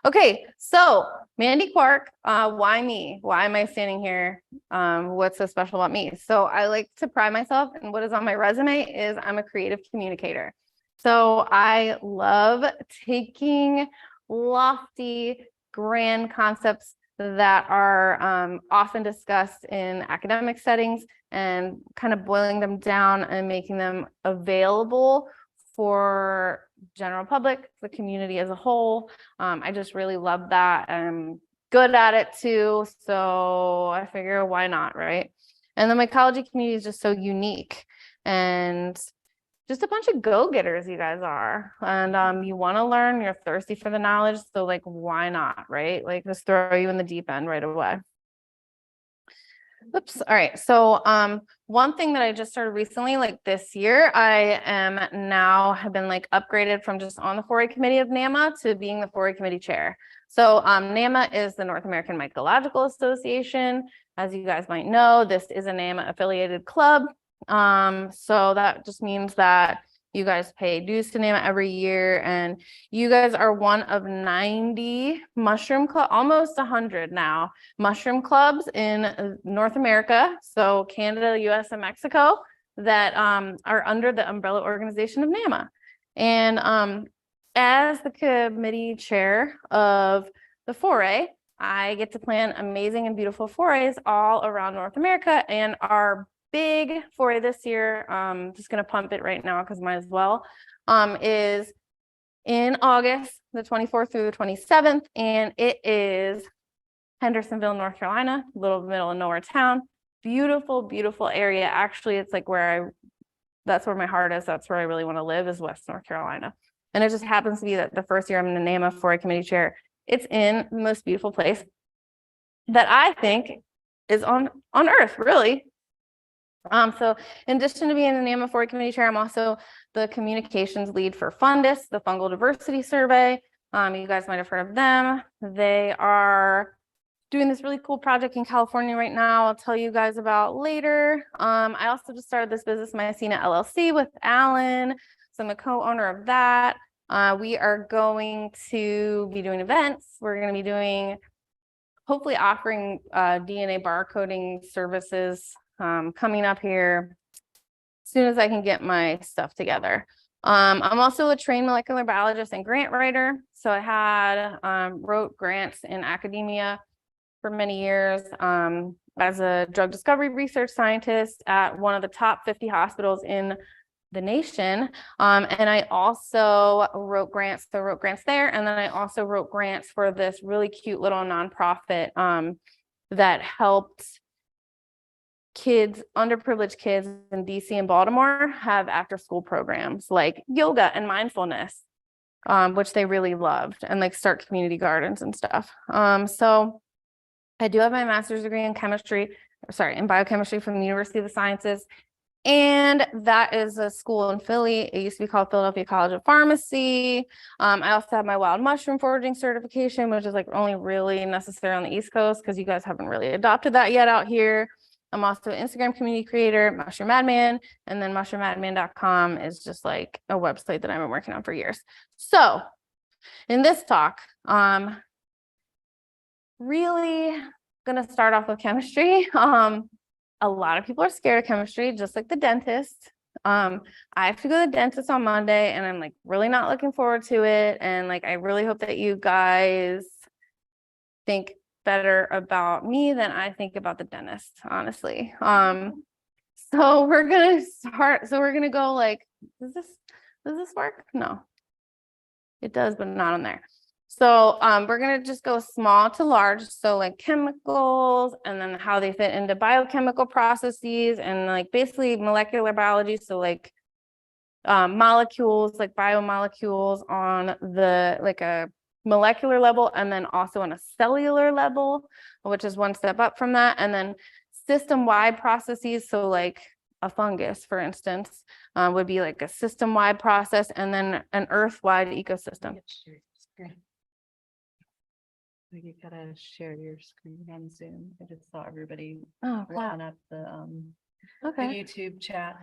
Okay, so Mandie Quark, why me? Why am I standing here? What's so special about me? So I like to pride myself, and what is on my resume is I'm a creative communicator. So I love taking lofty, grand concepts that are often discussed in academic settings and kind of boiling them down and making them available for general public, the community as a whole. I just really love that. I'm good at it too, so I figure why not, right? And the mycology community is just so unique and just a bunch of go-getters you guys are. And you want to learn, you're thirsty for the knowledge, so like why not, right? Like just throw you in the deep end right away. Oops. All right. So one thing that I just started recently, like this year, I am now have been like upgraded from just on the 4A committee of NAMA to being the 4A committee chair. So NAMA is the North American Mycological Association. As you guys might know, this is a NAMA affiliated club. So that just means that you guys pay dues to NAMA every year, and you guys are one of 90 mushroom club, almost 100 now, mushroom clubs in North America, so Canada, US, and Mexico, that are under the umbrella organization of NAMA. And as the committee chair of the 4A, I get to plan amazing and beautiful 4As all around North America, and our big 4A this year, just gonna pump it right now because might as well, is in August, the 24th through the 27th, and it is Hendersonville, North Carolina, little middle of nowhere town. Beautiful, beautiful area. Actually, it's like that's where my heart is. That's where I really want to live, is West North Carolina. And it just happens to be that the first year I'm in the NAMA 4A committee chair, it's in the most beautiful place that I think is on earth, really. So in addition to being the NAMA 4A committee chair, I'm also the communications lead for Fundus, the Fungal Diversity Survey. You guys might have heard of them. They are doing this really cool project in California right now. I'll tell you guys about later. I also just started this business, Mycena LLC, with Alan. So I'm a co-owner of that. We are going to be doing events. We're going to be doing, hopefully offering DNA barcoding services coming up here as soon as I can get my stuff together. I'm also a trained molecular biologist and grant writer. So I had wrote grants in academia for many years as a drug discovery research scientist at one of the top 50 hospitals in the nation. And I also wrote grants, so wrote grants there. And then I also wrote grants for this really cute little nonprofit that helped kids, underprivileged kids in DC and Baltimore, have after school programs like yoga and mindfulness, which they really loved, and like start community gardens and stuff. So I do have my master's degree in in biochemistry from the University of the Sciences. And that is a school in Philly. It used to be called Philadelphia College of Pharmacy. I also have my wild mushroom foraging certification, which is like only really necessary on the East Coast because you guys haven't really adopted that yet out here. I'm also an Instagram community creator, Mushroom Madman, and then mushroommadman.com is just like a website that I've been working on for years. So in this talk, really gonna start off with chemistry. A lot of people are scared of chemistry, just like the dentist. I have to go to the dentist on Monday, and I'm like really not looking forward to it. And like I really hope that you guys think better about me than I think about the dentist, honestly. So we're gonna start. So we're gonna go like, does this work? No, it does, but not on there. So we're gonna just go small to large. So like chemicals, and then how they fit into biochemical processes, and like basically molecular biology. So like molecules, like biomolecules on the like a molecular level, and then also on a cellular level, which is one step up from that, and then system-wide processes. So like a fungus, for instance, would be like a system-wide process, and then an earth-wide ecosystem. You gotta share your screen on Zoom. I just saw everybody open up the Okay. YouTube chat.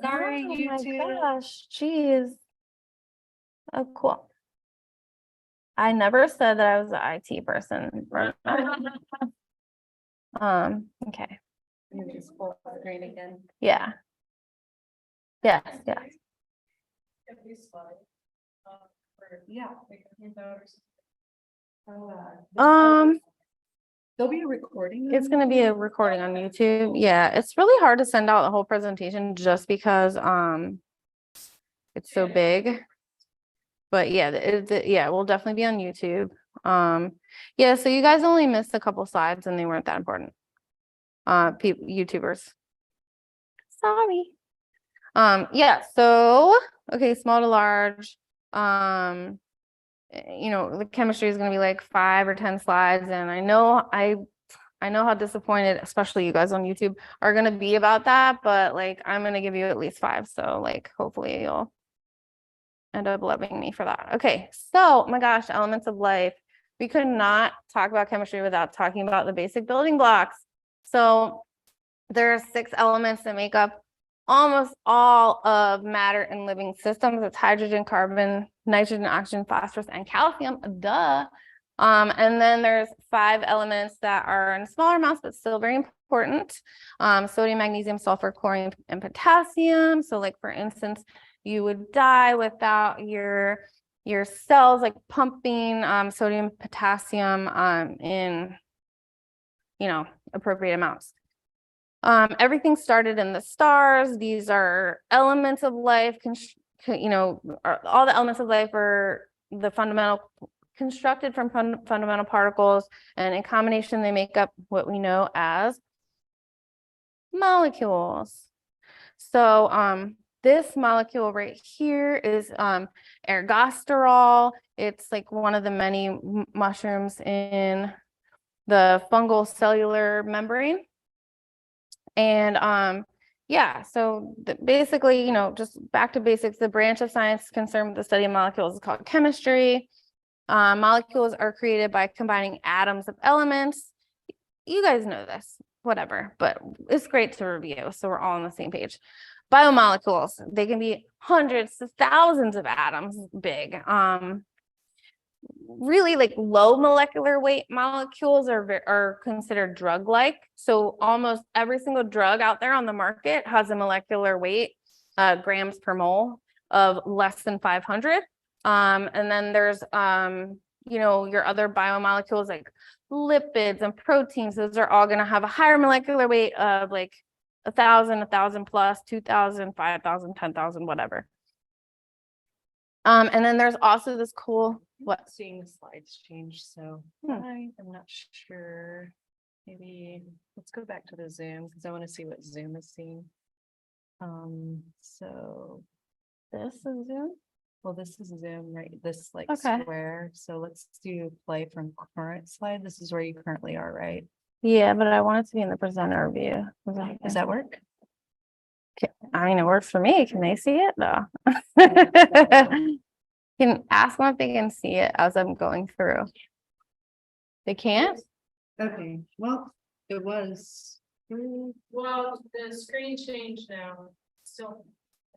Sorry, Oh YouTube. my gosh, geez. Oh, cool. I never said that I was an IT person. Okay. You just full screen again. Yeah. Yes, yes. Yeah. There'll be a recording. It's gonna be a recording on YouTube. Yeah, it's really hard to send out the whole presentation just because it's so big. But yeah, yeah, we'll definitely be on YouTube. Yeah, so you guys only missed a couple slides and they weren't that important. YouTubers. Sorry. Yeah, so okay, small to large. You know, the chemistry is gonna be like 5 or 10 slides, and I know how disappointed, especially you guys on YouTube, are gonna be about that, but like I'm gonna give you at least 5. So like hopefully you'll end up loving me for that. Okay, so oh my gosh, elements of life. We could not talk about chemistry without talking about the basic building blocks. So there are 6 elements that make up almost all of matter in living systems. It's hydrogen, carbon, nitrogen, oxygen, phosphorus, and calcium. Duh. And then there's 5 elements that are in smaller amounts, but still very important. Sodium, magnesium, sulfur, chlorine, and potassium. So like, for instance, you would die without your cells like pumping sodium, potassium in, you know, appropriate amounts. Everything started in the stars. These are elements of life. You know, all the elements of life are the fundamental, constructed from fundamental particles, and in combination, they make up what we know as molecules. So this molecule right here is ergosterol. It's like one of the many mushrooms in the fungal cellular membrane. And yeah, so basically, you know, just back to basics, the branch of science concerned with the study of molecules is called chemistry. Molecules are created by combining atoms of elements. You guys know this, whatever, but it's great to review so we're all on the same page. Biomolecules, they can be hundreds to thousands of atoms big. Really like low molecular weight molecules are considered drug-like. So almost every single drug out there on the market has a molecular weight, grams per mole, of less than 500. And then there's you know, your other biomolecules like lipids and proteins. Those are all going to have a higher molecular weight of like 1,000, 1,000 plus, 2,000, 5,000, 10,000, whatever. And then there's also this cool, what? Seeing the slides change, so I'm not sure. Maybe let's go back to the Zoom because I want to see what Zoom is seeing. So This is Zoom? well, this is Zoom, right? This like Okay. square. So let's do play from current slide. This is where you currently are, right? Yeah, but I want it to be in the presenter view. Does that work? I mean, it works for me. Can they see it though? Can ask them if they can see it as I'm going through. They can't? Okay, well, it was. Well, the screen changed now, still,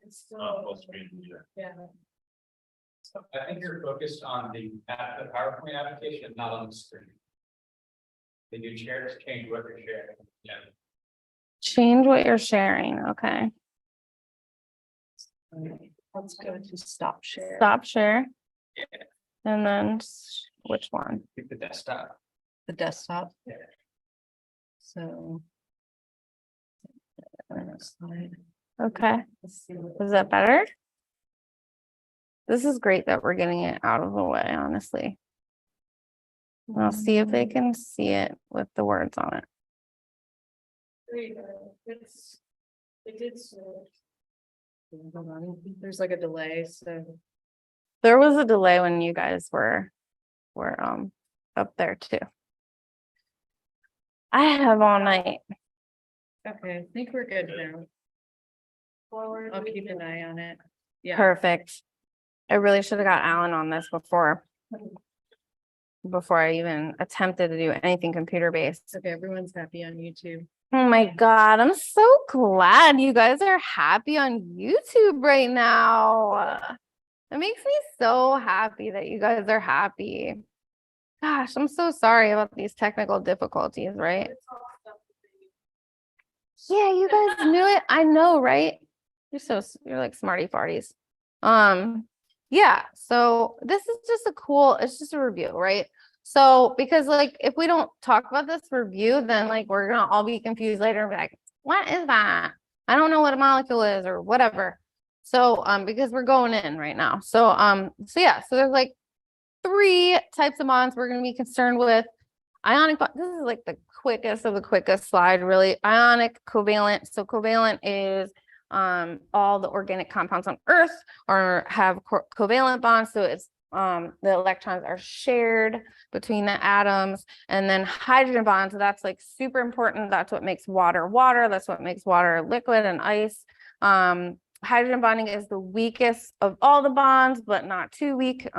it's still. Yeah. So I think you're focused on the PowerPoint application, not on the screen. Did you share to change what you're sharing? Yeah. Change what you're sharing. Okay. Let's go to stop share. Stop share. Yeah. And then which one? Pick the desktop. The desktop. Yeah. So. Slide. Okay. Let's see. Is that better? This is great that we're getting it out of the way, honestly. I'll see if they can see it with the words on it. There you go. It did switch. Hold on, there's like a delay, so. There was a delay when you guys were up there too. I have all night. Okay, I think we're good now. Forward. I'll keep an eye on it. Yeah. Perfect. I really should have got Alan on this before I even attempted to do anything computer based. Okay, everyone's happy on YouTube. Oh my God, I'm so glad you guys are happy on YouTube right now. It makes me so happy that you guys are happy. Gosh, I'm so sorry about these technical difficulties, right? It's all stuff that they- Yeah, you guys knew it. I know, right? You're like smarty farties. Yeah, so this is just it's just a review, right? So because like if we don't talk about this review, then like we're gonna all be confused later and be like, what is that? I don't know what a molecule is or whatever. So because we're going in right now. So yeah, so there's like 3 types of bonds we're going to be concerned with. Ionic bond, this is like the quickest of the quickest slide, really. Ionic, covalent. So covalent is all the organic compounds on Earth have covalent bonds. So it's the electrons are shared between the atoms. And then hydrogen bonds, so that's like super important. That's what makes water water. That's what makes water liquid and ice. Hydrogen bonding is the weakest of all the bonds, but not too weak.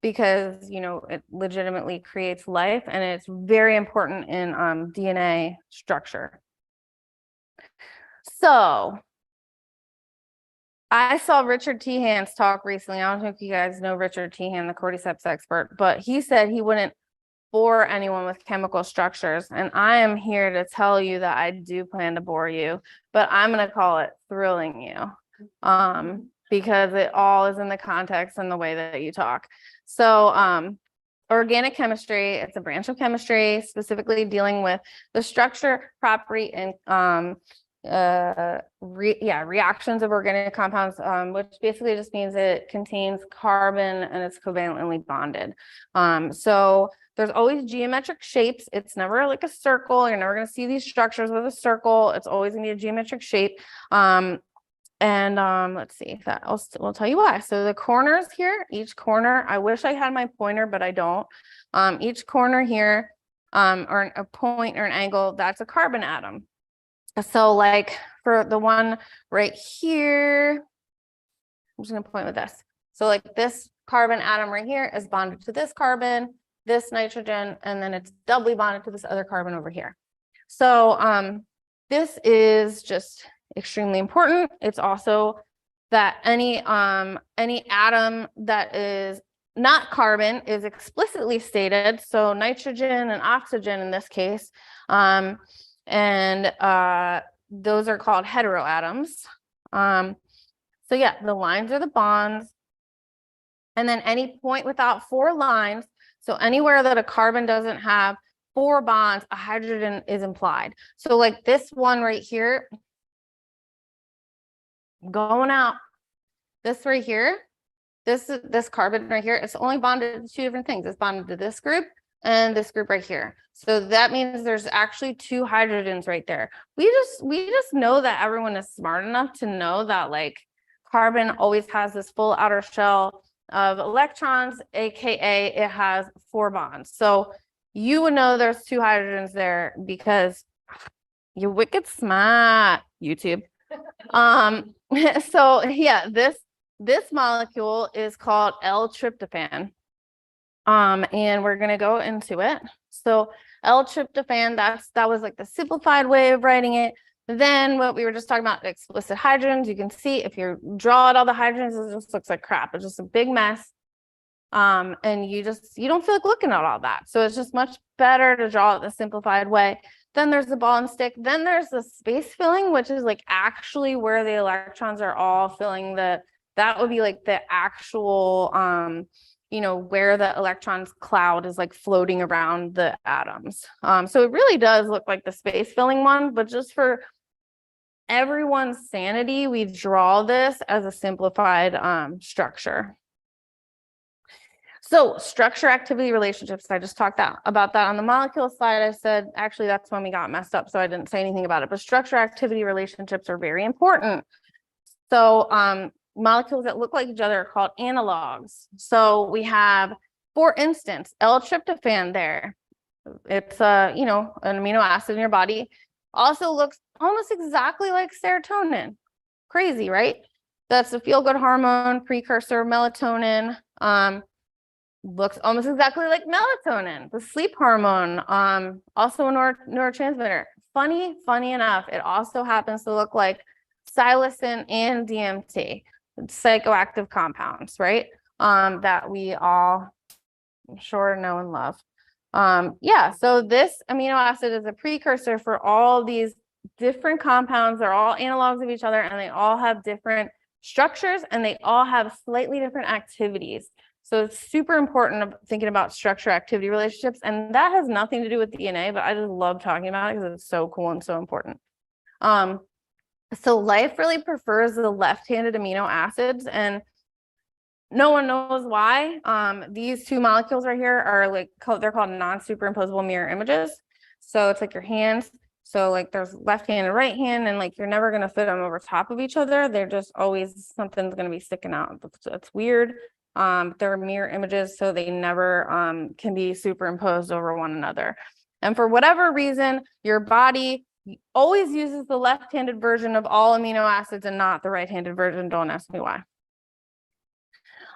Because, you know, it legitimately creates life and it's very important in DNA structure. So I saw Richard Tehan's talk recently. I don't know if you guys know Richard Tehan, the cordyceps expert, but he said he wouldn't bore anyone with chemical structures. And I am here to tell you that I do plan to bore you, but I'm going to call it thrilling you. Because it all is in the context and the way that you talk. So organic chemistry, it's a branch of chemistry specifically dealing with the structure, property, and reactions of organic compounds, which basically just means it contains carbon and it's covalently bonded. So there's always geometric shapes. It's never like a circle. You're never going to see these structures with a circle. It's always going to be a geometric shape. Let's see if that will tell you why. So the corners here, each corner, I wish I had my pointer, but I don't. Each corner here, or a point or an angle, that's a carbon atom. So like for the one right here, I'm just gonna point with this. So like this carbon atom right here is bonded to this carbon, this nitrogen, and then it's doubly bonded to this other carbon over here. So this is just extremely important. It's also that any atom that is not carbon is explicitly stated. So nitrogen and oxygen in this case, those are called heteroatoms. So yeah, the lines are the bonds, and then any point without 4 lines. So anywhere that a carbon doesn't have 4 bonds, a hydrogen is implied. So like this one right here, going out, this right here, this carbon right here, it's only bonded to 2 different things. It's bonded to this group and this group right here. So that means there's actually 2 hydrogens right there. We just know that everyone is smart enough to know that like carbon always has this full outer shell of electrons, aka it has 4 bonds. So you would know there's 2 hydrogens there because you're wicked smart, YouTube. So yeah, this molecule is called L-tryptophan. And we're gonna go into it. So L-tryptophan, that was like the simplified way of writing it. Then what we were just talking about, explicit hydrogens, you can see if you draw out all the hydrogens, it just looks like crap. It's just a big mess. And you don't feel like looking at all that. So it's just much better to draw it the simplified way. Then there's the ball and stick. Then there's the space filling, which is like actually where the electrons are all filling that would be like the actual, where the electrons cloud is like floating around the atoms. So it really does look like the space filling one, but just for everyone's sanity, we draw this as a simplified structure. So structure activity relationships, I just talked about that on the molecule slide. I said, actually, that's when we got messed up, so I didn't say anything about it, but structure activity relationships are very important. So molecules that look like each other are called analogs. So we have, for instance, L-tryptophan there. It's an amino acid in your body. Also looks almost exactly like serotonin. Crazy, right? That's a feel-good hormone, precursor melatonin. Looks almost exactly like melatonin, the sleep hormone, also a neurotransmitter. Funny enough, it also happens to look like psilocin and DMT. psychoactive compounds, right? That we all, I'm sure, know and love. Yeah, so this amino acid is a precursor for all these different compounds. They're all analogs of each other, and they all have different structures, and they all have slightly different activities. So it's super important of thinking about structure activity relationships, and that has nothing to do with DNA, but I just love talking about it because it's so cool and so important. So life really prefers the left-handed amino acids, and no one knows why. These two molecules right here are like, they're called non-superimposable mirror images. So it's like your hands. So like there's left hand and right hand, and like you're never going to fit them over top of each other. They're just always, something's going to be sticking out. It's weird. They're mirror images, so they never can be superimposed over one another. And for whatever reason, your body always uses the left-handed version of all amino acids and not the right-handed version. Don't ask me why.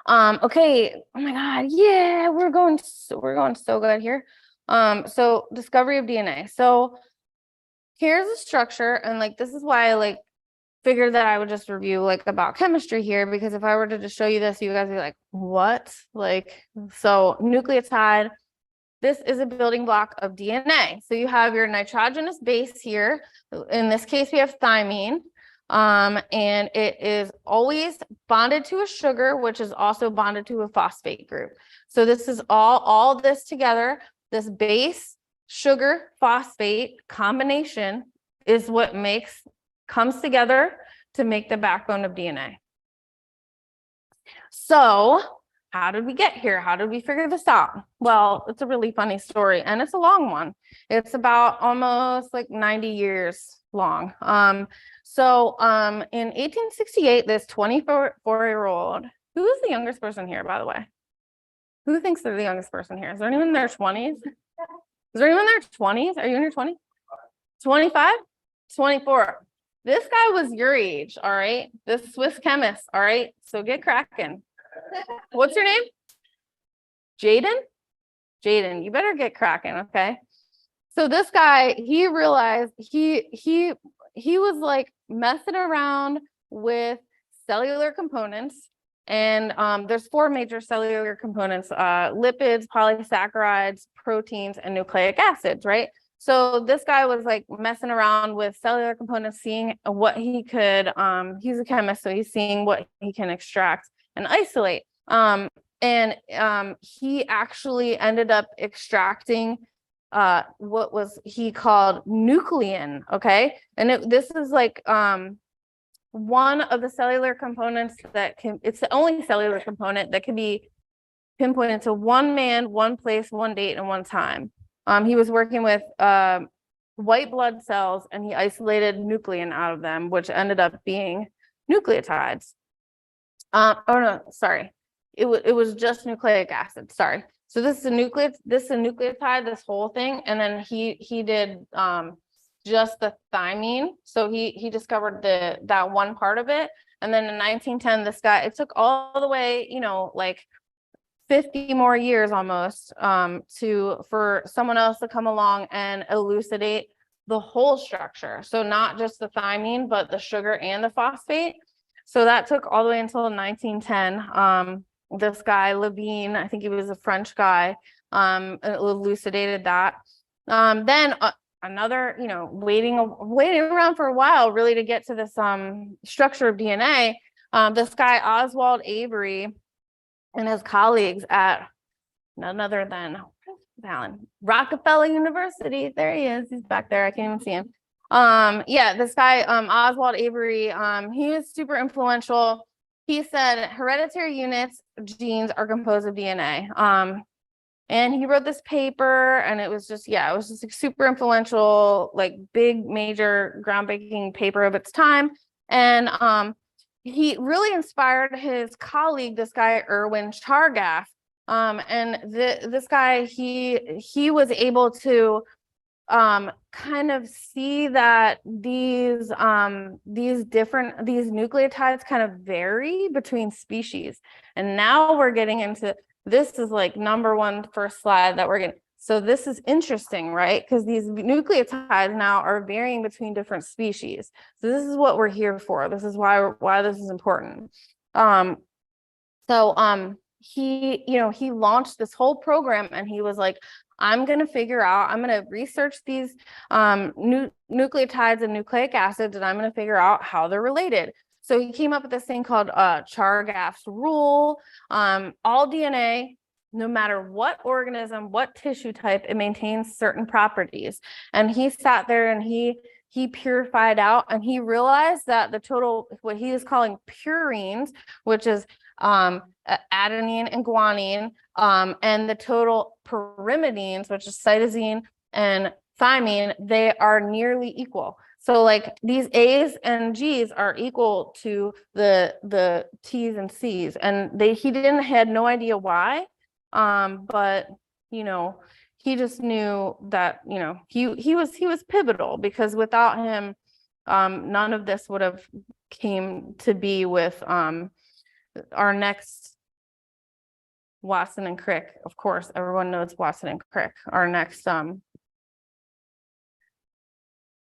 Okay, oh my God, yeah, we're going so good here. So discovery of DNA. So here's a structure, and like this is why I like figured that I would just review like about chemistry here, because if I were to just show you this, you guys would be like, what? Like, so nucleotide, this is a building block of DNA. So you have your nitrogenous base here. In this case, we have thymine. And it is always bonded to a sugar, which is also bonded to a phosphate group. So this is all this together, this base sugar phosphate combination is what comes together to make the backbone of DNA. So how did we get here? How did we figure this out? Well, it's a really funny story, and it's a long one. It's about almost like 90 years long. So in 1868, this 24-year-old, who is the youngest person here, by the way? Who thinks they're the youngest person here? Is there anyone in their 20s? Is there anyone in their 20s? Are you in your 20s? 25? 24. This guy was your age, all right? This Swiss chemist, all right? So get cracking. What's your name? Jaden? Jaden, you better get cracking, okay? So this guy, he realized he was like messing around with cellular components, and there's 4 major cellular components: lipids, polysaccharides, proteins, and nucleic acids, right? So this guy was like messing around with cellular components, seeing what he could, he's a chemist, so he's seeing what he can extract and isolate. And he actually ended up extracting what was he called nuclein, okay? And this is like one of the cellular components that it's the only cellular component that can be pinpointed to one man, one place, one date, and one time. He was working with white blood cells, and he isolated nuclein out of them, which ended up being nucleotides. Oh no, sorry. It was just nucleic acid, sorry. So this is a nucleotide, this whole thing, and then he did just the thymine. So he discovered that one part of it, and then in 1910, this guy, it took all the way, like 50 more years almost for someone else to come along and elucidate the whole structure. So not just the thymine, but the sugar and the phosphate. So that took all the way until 1910. This guy, Levine, I think he was a French guy, elucidated that. Then another, waiting around for a while really to get to this structure of DNA. This guy, Oswald Avery, and his colleagues at none other than Rockefeller University. There he is. He's back there. I can't even see him. Yeah, this guy, Oswald Avery, he was super influential. He said hereditary units, genes, are composed of DNA. And he wrote this paper, and it was just like super influential, like big, major, groundbreaking paper of its time. And he really inspired his colleague, this guy, Erwin Chargaff. And this guy, he was able to kind of see that these nucleotides kind of vary between species. And now we're getting into, this is like number one first slide that we're getting. So this is interesting, right? Because these nucleotides now are varying between different species. So this is what we're here for. This is why this is important. He launched this whole program, and he was like, I'm going to research these nucleotides and nucleic acids, and I'm going to figure out how they're related. So he came up with this thing called Chargaff's rule. All DNA, no matter what organism, what tissue type, it maintains certain properties. And he sat there and he purified out, and he realized that the total, what he is calling purines, which is adenine and guanine, and the total pyrimidines, which is cytosine and thymine, they are nearly equal. So like these A's and G's are equal to the T's and C's, and he had no idea why, but he just knew that he was pivotal, because without him, none of this would have came to be with our next Watson and Crick. Of course, everyone knows Watson and Crick. Our next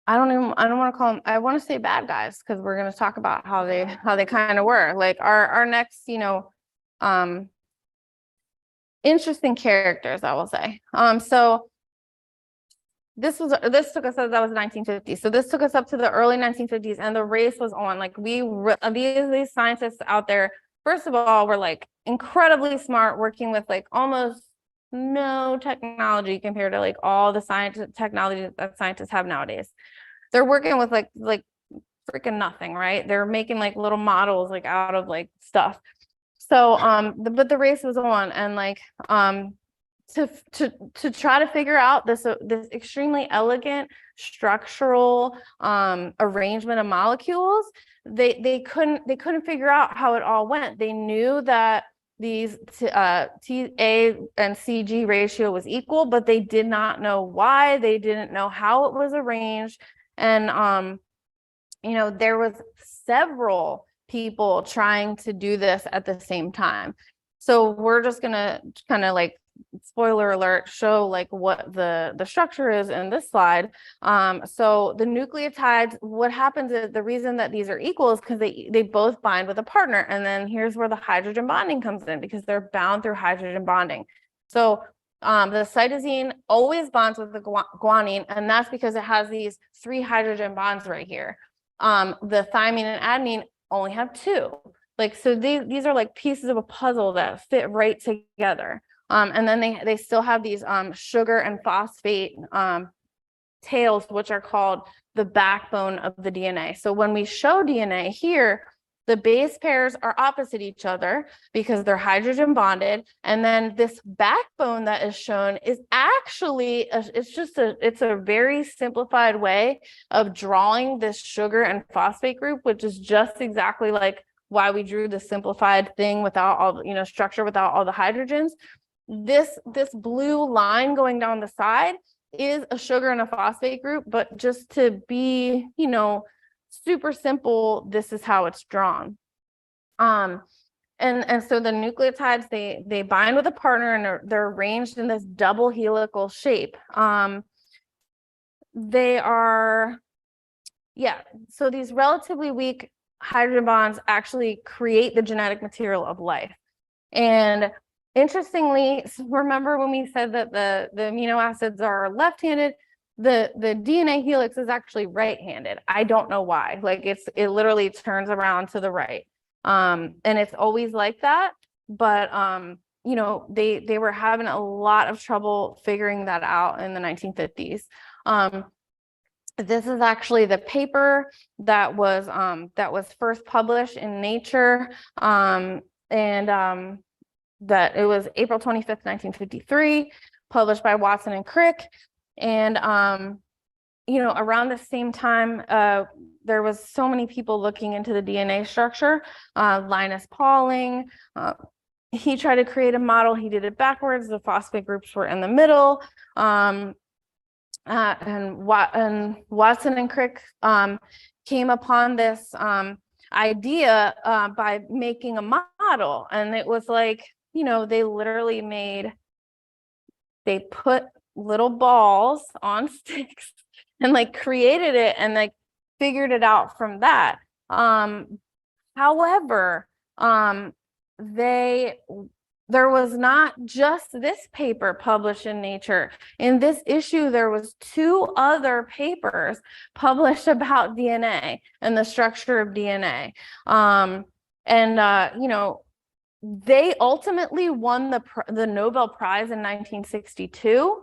I don't want to call them, I want to say bad guys, because we're going to talk about how they kind of were. Like our next, interesting characters, I will say. So this took us, that was 1950. So this took us up to the early 1950s, and the race was on. Like these scientists out there, first of all, were like incredibly smart, working with like almost no technology compared to like all the technology that scientists have nowadays. They're working with like freaking nothing, right? They're making like little models like out of like stuff. So but the race was on, and like to try to figure out this extremely elegant structural arrangement of molecules, they couldn't figure out how it all went. They knew that these TA and CG ratio was equal, but they did not know why. They didn't know how it was arranged. And there was several people trying to do this at the same time. So we're just gonna kind of like, spoiler alert, show like what the structure is in this slide. So the nucleotides, what happens is, the reason that these are equal is because they both bind with a partner. And then here's where the hydrogen bonding comes in, because they're bound through hydrogen bonding. So the cytosine always bonds with the guanine, and that's because it has these 3 hydrogen bonds right here. The thymine and adenine only have 2. Like, so these are like pieces of a puzzle that fit right together. And then they still have these sugar and phosphate tails, which are called the backbone of the DNA. So when we show DNA here, the base pairs are opposite each other because they're hydrogen bonded. And then this backbone that is shown is actually, it's a very simplified way of drawing this sugar and phosphate group, which is just exactly like why we drew the simplified thing without all, structure without all the hydrogens. This blue line going down the side is a sugar and a phosphate group, but just to be, super simple, this is how it's drawn. And so the nucleotides, they bind with a partner, and they're arranged in this double helical shape. They are, so these relatively weak hydrogen bonds actually create the genetic material of life. And interestingly, remember when we said that the amino acids are left-handed, the DNA helix is actually right-handed. I don't know why. Like it literally turns around to the right. And it's always like that. But they were having a lot of trouble figuring that out in the 1950s. This is actually the paper that was first published in Nature, that it was April 25th, 1953, published by Watson and Crick. And around the same time, there was so many people looking into the DNA structure. Linus Pauling, he tried to create a model. He did it backwards. The phosphate groups were in the middle. And Watson and Crick came upon this idea by making a model. And it was like, they put little balls on sticks and like created it and like figured it out from that. However, there was not just this paper published in Nature. In this issue, there was 2 other papers published about DNA and the structure of DNA. You know, they ultimately won the Nobel Prize in 1962,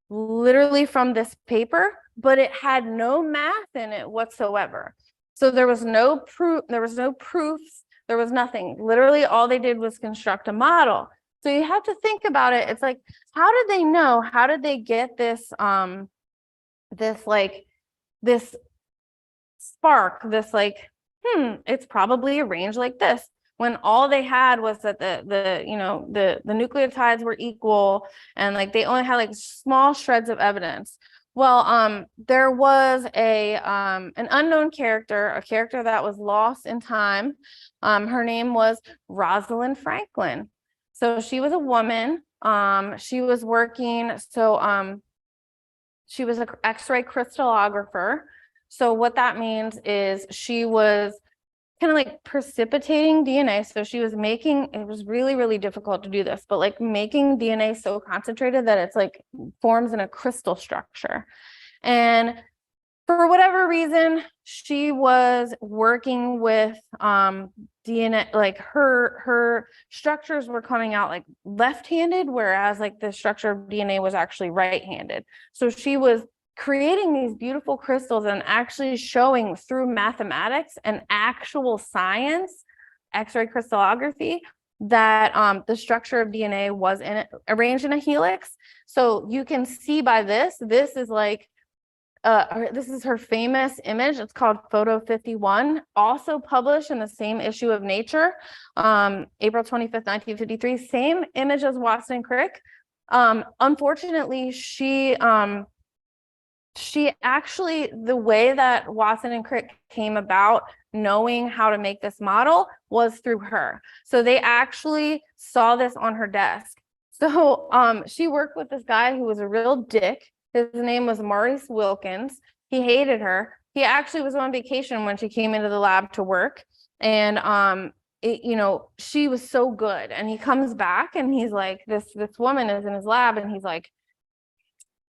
literally from this paper, but it had no math in it whatsoever. So there was no proof, there was no proofs, there was nothing. Literally all they did was construct a model. So you have to think about it. It's like, how did they know? How did they get this this spark, this like, it's probably arranged like this, when all they had was that the nucleotides were equal, and like they only had like small shreds of evidence. Well, there was an unknown character, a character that was lost in time. Her name was Rosalind Franklin. So she was a woman. She was working, she was an X-ray crystallographer. So what that means is she was kind of like precipitating DNA. So she was making, it was really, really difficult to do this, but like making DNA so concentrated that it's like forms in a crystal structure. And for whatever reason, she was working with DNA, like her structures were coming out like left-handed, whereas like the structure of DNA was actually right-handed. So she was creating these beautiful crystals and actually showing through mathematics and actual science, X-ray crystallography, that the structure of DNA was arranged in a helix. So you can see by this is like, this is her famous image. It's called Photo 51, also published in the same issue of Nature, April 25th, 1953, same image as Watson and Crick. Unfortunately, she actually, the way that Watson and Crick came about knowing how to make this model was through her. So they actually saw this on her desk. So she worked with this guy who was a real dick. His name was Maurice Wilkins. He hated her. He actually was on vacation when she came into the lab to work. And she was so good. And he comes back and he's like, this woman is in his lab, and he's like,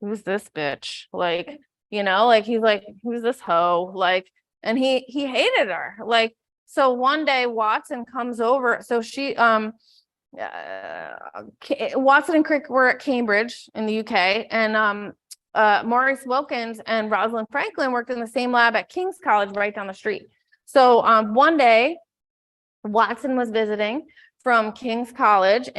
who's this bitch? Like, like he's like, who's this hoe? Like, and he hated her. Like, so one day Watson comes over. So she Watson and Crick were at Cambridge in the UK, and Maurice Wilkins and Rosalind Franklin worked in the same lab at King's College right down the street. So one day Watson was visiting from King's College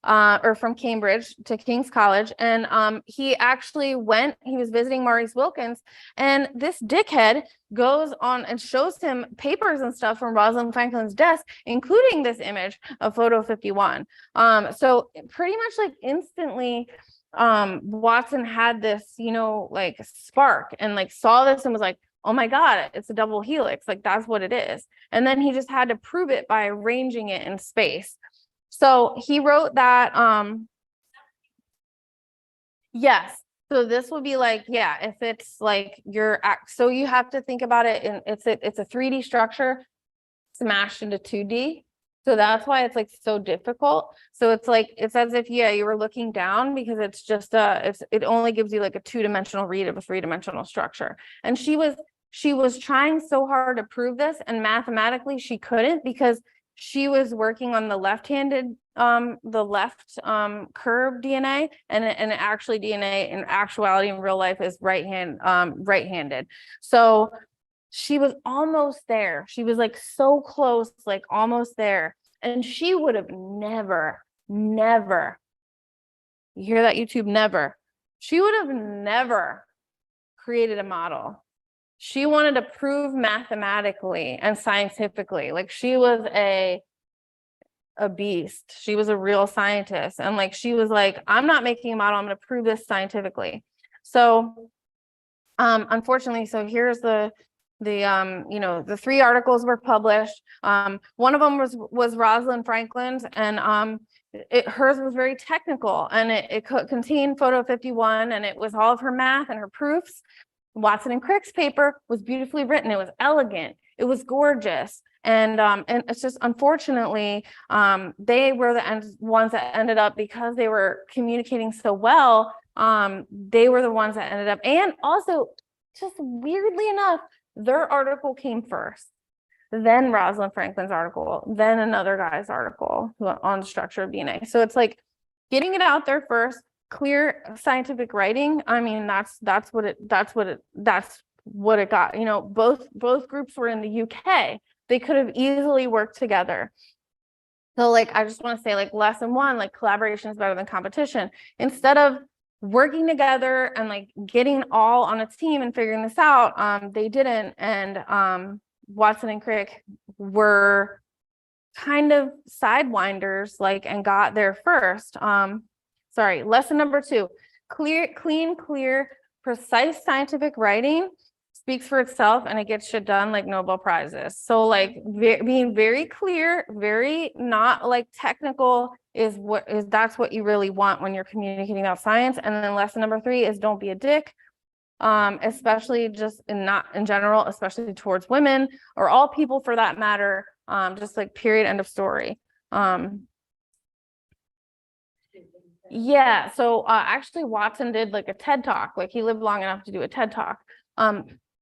or from Cambridge to King's College. And he actually he was visiting Maurice Wilkins, and this dickhead goes on and shows him papers and stuff from Rosalind Franklin's desk, including this image of Photo 51. So pretty much like instantly, Watson had this, like spark, and like saw this and was like, oh my God, it's a double helix. Like that's what it is. And then he just had to prove it by arranging it in space. So he wrote that, yes. So this would be like, yeah, if it's like so you have to think about it, and it's a 3D structure smashed into 2D. So that's why it's like so difficult. So it's like, it's as if, yeah, you were looking down, because it's just it only gives you like a 2-dimensional read of a 3-dimensional structure. And she was trying so hard to prove this, and mathematically she couldn't, because she was working on the left-handed, the left curved DNA, and actually DNA in actuality in real life is right-handed. So she was almost there. She was like so close, like almost there. And she would have never, you hear that, YouTube? Never. She would have never created a model. She wanted to prove mathematically and scientifically. Like she was a beast. She was a real scientist. And like, she was like, I'm not making a model, I'm going to prove this scientifically. So unfortunately, so here's the 3 articles were published. One of them was Rosalind Franklin's, and hers was very technical, and it contained Photo 51, and it was all of her math and her proofs. Watson and Crick's paper was beautifully written. It was elegant. It was gorgeous. And it's just unfortunately, they were the ones that ended up, because they were communicating so well, they were the ones that ended up, and also just weirdly enough, their article came first, then Rosalind Franklin's article, then another guy's article on the structure of DNA. So it's like getting it out there first, clear scientific writing. I mean, that's what it got. You know, both groups were in the UK. They could have easily worked together. So like, I just want to say, like, lesson one, like, collaboration is better than competition. Instead of working together and like getting all on a team and figuring this out, they didn't. And Watson and Crick were kind of sidewinders, like, and got there first. Sorry, lesson number two, clean, precise scientific writing speaks for itself, and it gets shit done like Nobel Prizes. So like being very clear, very not like technical that's what you really want when you're communicating about science. And then lesson number three is don't be a dick. Especially just not in general, especially towards women or all people for that matter. Just like period, end of story. Yeah, so actually Watson did like a TED talk, like he lived long enough to do a TED talk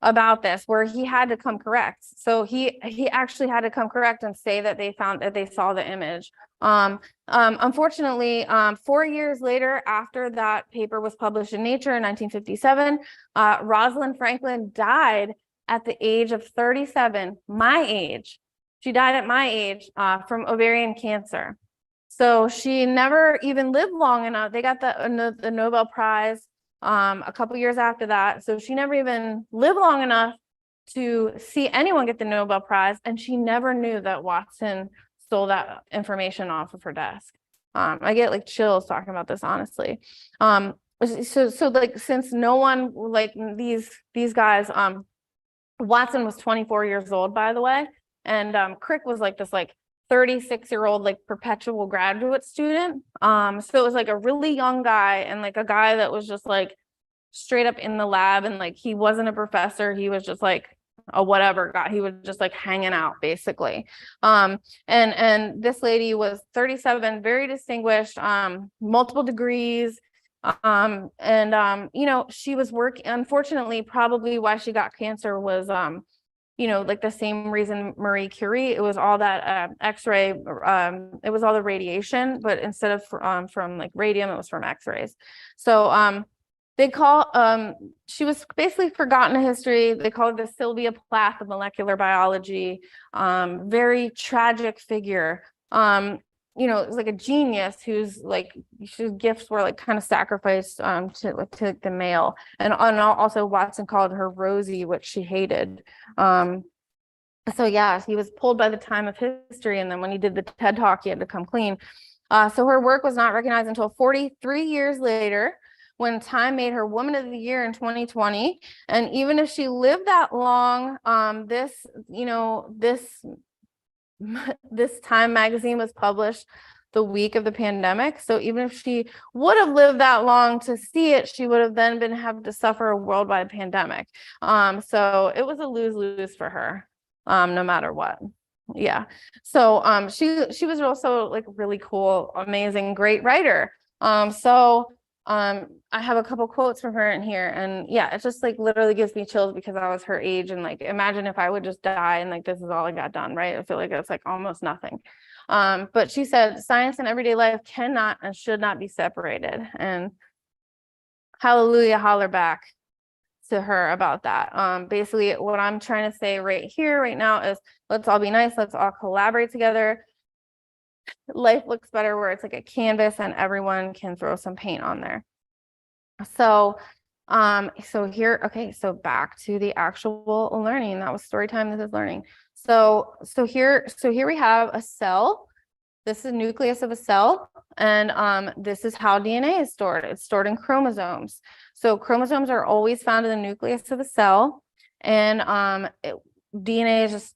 about this, where he had to come correct. So he actually had to come correct and say that they saw the image. Unfortunately, 4 years later, after that paper was published in Nature in 1957, Rosalind Franklin died at the age of 37, my age. She died at my age from ovarian cancer. So she never even lived long enough. They got the Nobel Prize a couple years after that. So she never even lived long enough to see anyone get the Nobel Prize. And she never knew that Watson stole that information off of her desk. I get like chills talking about this, honestly. So like, since no one, like these guys, Watson was 24 years old, by the way. And Crick was like this like 36-year-old like perpetual graduate student. So it was like a really young guy, and like a guy that was just like straight up in the lab, and like he wasn't a professor, he was just like a whatever guy. He was just like hanging out basically. And this lady was 37, very distinguished, multiple degrees. You know, she was working, unfortunately, probably why she got cancer was you know, like the same reason Marie Curie, it was all that X-ray, it was all the radiation, but instead of from like radium, it was from X-rays. So she was basically forgotten in history. They call her the Sylvia Plath of molecular biology. Very tragic figure. You know, it was like a genius whose gifts were like kind of sacrificed to the male. And also Watson called her Rosie, which she hated. So yeah, he was pulled by the time of history, and then when he did the TED talk, he had to come clean. So her work was not recognized until 43 years later, when Time made her Woman of the Year in 2020. And even if she lived that long, this Time magazine was published the week of the pandemic. So even if she would have lived that long to see it, she would have then have to suffer a worldwide pandemic. So it was a lose-lose for her, no matter what. Yeah. So she was also like really cool, amazing, great writer. I have a couple quotes from her in here, and yeah, it just like literally gives me chills because I was her age, and like imagine if I would just die and like this is all I got done, right? I feel like it's like almost nothing. But she said science and everyday life cannot and should not be separated, and hallelujah, holler back to her about that. Basically what I'm trying to say right here right now is let's all be nice, let's all collaborate together. Life looks better where it's like a canvas and everyone can throw some paint on there. So here, okay, so back to the actual learning. That was story time, this is learning. So here we have a cell. This is the nucleus of a cell, and this is how DNA is stored. It's stored in chromosomes. So chromosomes are always found in the nucleus of the cell, and DNA is just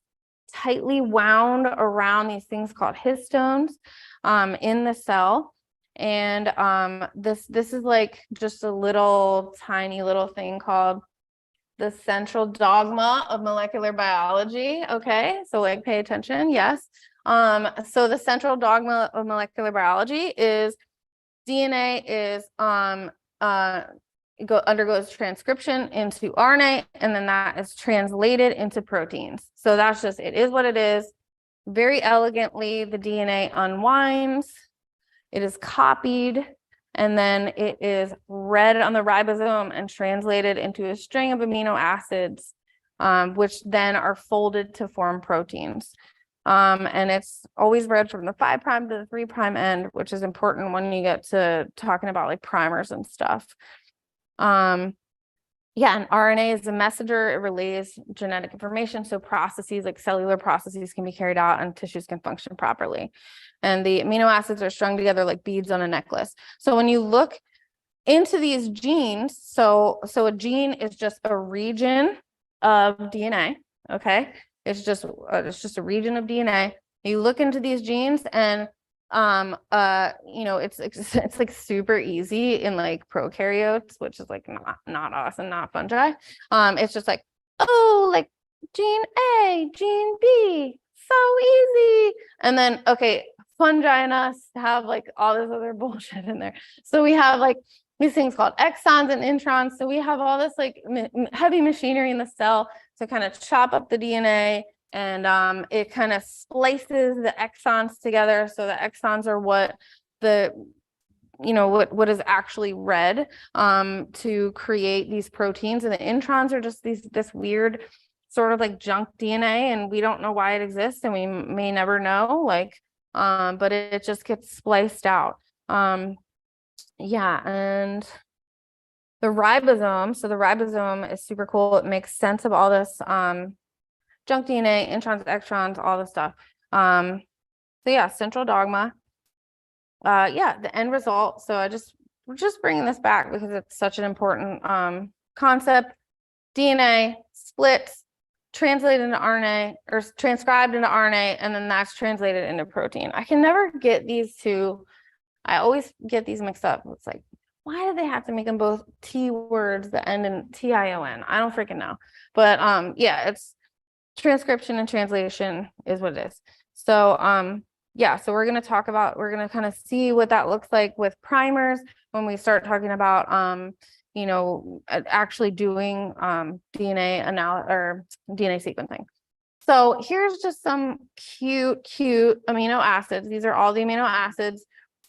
tightly wound around these things called histones in the cell. And this is like just a little tiny little thing called the central dogma of molecular biology. Okay, so like pay attention. Yes. So the central dogma of molecular biology is DNA is undergoes transcription into RNA, and then that is translated into proteins. So that's just, it is what it is. Very elegantly, the DNA unwinds, it is copied, and then it is read on the ribosome and translated into a string of amino acids, which then are folded to form proteins. And it's always read from the 5' to the 3' end, which is important when you get to talking about like primers and stuff. Yeah, and RNA is a messenger. It relays genetic information. So processes like cellular processes can be carried out and tissues can function properly. And the amino acids are strung together like beads on a necklace. So when you look into these genes, so a gene is just a region of DNA, okay? It's just a region of DNA. You look into these genes and you know, it's like super easy in like prokaryotes, which is like not us and not fungi. It's just like, oh, like gene A, gene B, so easy. And then, okay, fungi and us have like all this other bullshit in there. So we have like these things called exons and introns. So we have all this like heavy machinery in the cell to kind of chop up the DNA. And it kind of splices the exons together. So the exons are what the, you know, what is actually read to create these proteins. And the introns are just this weird sort of like junk DNA, and we don't know why it exists, and we may never know, like, but it just gets spliced out. Yeah, and the ribosome, so the ribosome is super cool. It makes sense of all this junk DNA, introns, extrons, all this stuff. So yeah, central dogma. Yeah, the end result. So we're just bringing this back because it's such an important concept. DNA splits, translated into RNA, or transcribed into RNA, and then that's translated into protein. I can never get these two. I always get these mixed up. It's like, why do they have to make them both T words that end in TION? I don't freaking know. But yeah, it's transcription and translation is what it is. So yeah, so we're going to kind of see what that looks like with primers when we start talking about you know, actually doing DNA sequencing. So here's just some cute amino acids. These are all the amino acids.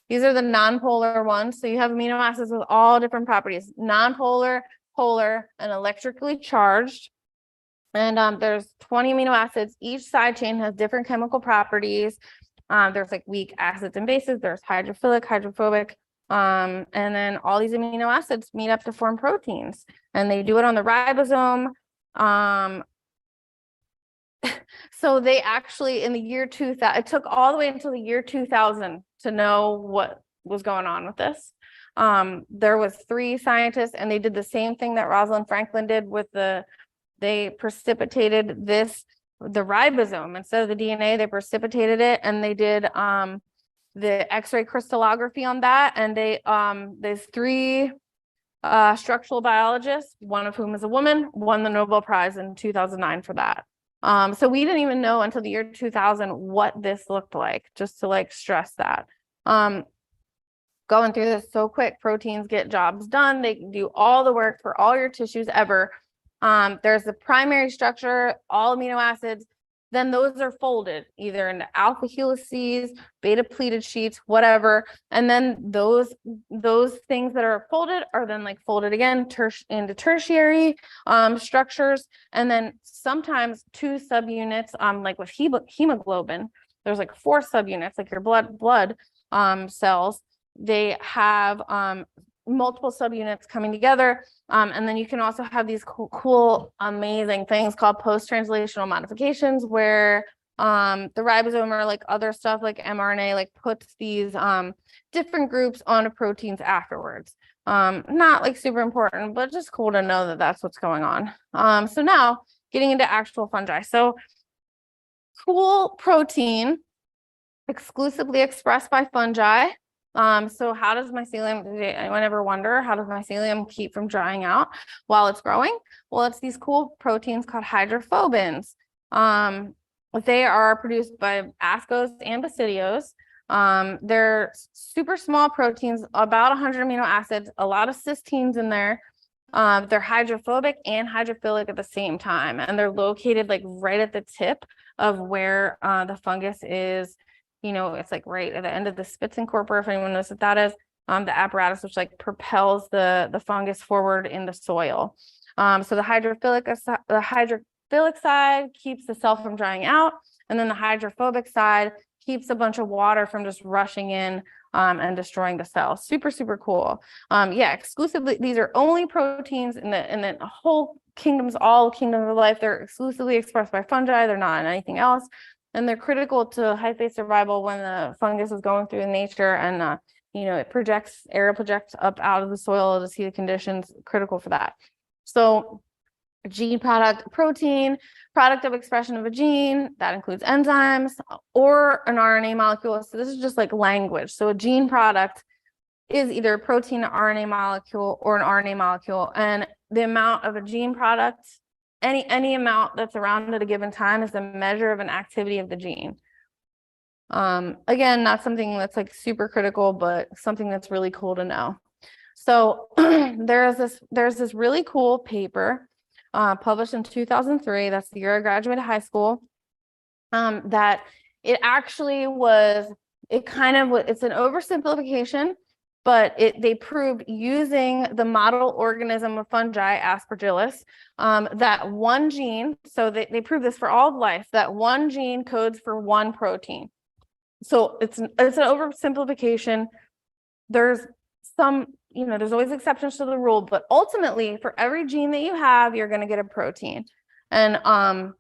These are the non-polar ones. So you have amino acids with all different properties: non-polar, polar, and electrically charged. And there's 20 amino acids. Each side chain has different chemical properties. There's like weak acids and bases. There's hydrophilic, hydrophobic. And then all these amino acids meet up to form proteins. And they do it on the ribosome. So they actually, in the year 2000, it took all the way until the year 2000 to know what was going on with this. There was 3 scientists, and they did the same thing that Rosalind Franklin did with they precipitated the ribosome. Instead of the DNA, they precipitated it, and they did the X-ray crystallography on that. And there's 3 structural biologists, one of whom is a woman, won the Nobel Prize in 2009 for that. So we didn't even know until the year 2000 what this looked like, just to like stress that. Going through this so quick, proteins get jobs done. They do all the work for all your tissues ever. There's the primary structure, all amino acids, then those are folded either into alpha helices, beta pleated sheets, whatever. And then those things that are folded are then like folded again into tertiary structures. And then sometimes 2 subunits, like with hemoglobin, there's like 4 subunits, like your blood cells. They have multiple subunits coming together. And then you can also have these cool, amazing things called post-translational modifications, where the ribosome or like other stuff like mRNA like puts these different groups onto proteins afterwards. Not like super important, but just cool to know that that's what's going on. So now getting into actual fungi. So cool protein exclusively expressed by fungi. So how does mycelium, did anyone ever wonder, how does mycelium keep from drying out while it's growing? Well, it's these cool proteins called hydrophobins. They are produced by ascos and basidios. They're super small proteins, about 100 amino acids, a lot of cysteines in there. They're hydrophobic and hydrophilic at the same time, and they're located like right at the tip of where the fungus is. You know, it's like right at the end of the Spitzenkorper, if anyone knows what that is, the apparatus which like propels the fungus forward in the soil. So the hydrophilic side keeps the cell from drying out, and then the hydrophobic side keeps a bunch of water from just rushing in and destroying the cell. Super, super cool. Yeah, exclusively, these are only proteins in the whole kingdoms, all kingdoms of life. They're exclusively expressed by fungi. They're not in anything else. And they're critical to hyphae survival when the fungus is going through nature, and you know, aerial projects up out of the soil to see the conditions critical for that. So gene product, protein, product of expression of a gene, that includes enzymes or an RNA molecule. So this is just like language. So a gene product is either a protein, an RNA molecule, or an RNA molecule. And the amount of a gene product, any amount that's around at a given time, is the measure of an activity of the gene. Again, not something that's like super critical, but something that's really cool to know. So there's this really cool paper published in 2003. That's the year I graduated high school. That it actually was, it's an oversimplification, but they proved using the model organism of fungi, Aspergillus, that one gene, so they proved this for all of life, that one gene codes for one protein. So it's an oversimplification. There's some, you know, there's always exceptions to the rule, but ultimately for every gene that you have, you're going to get a protein. And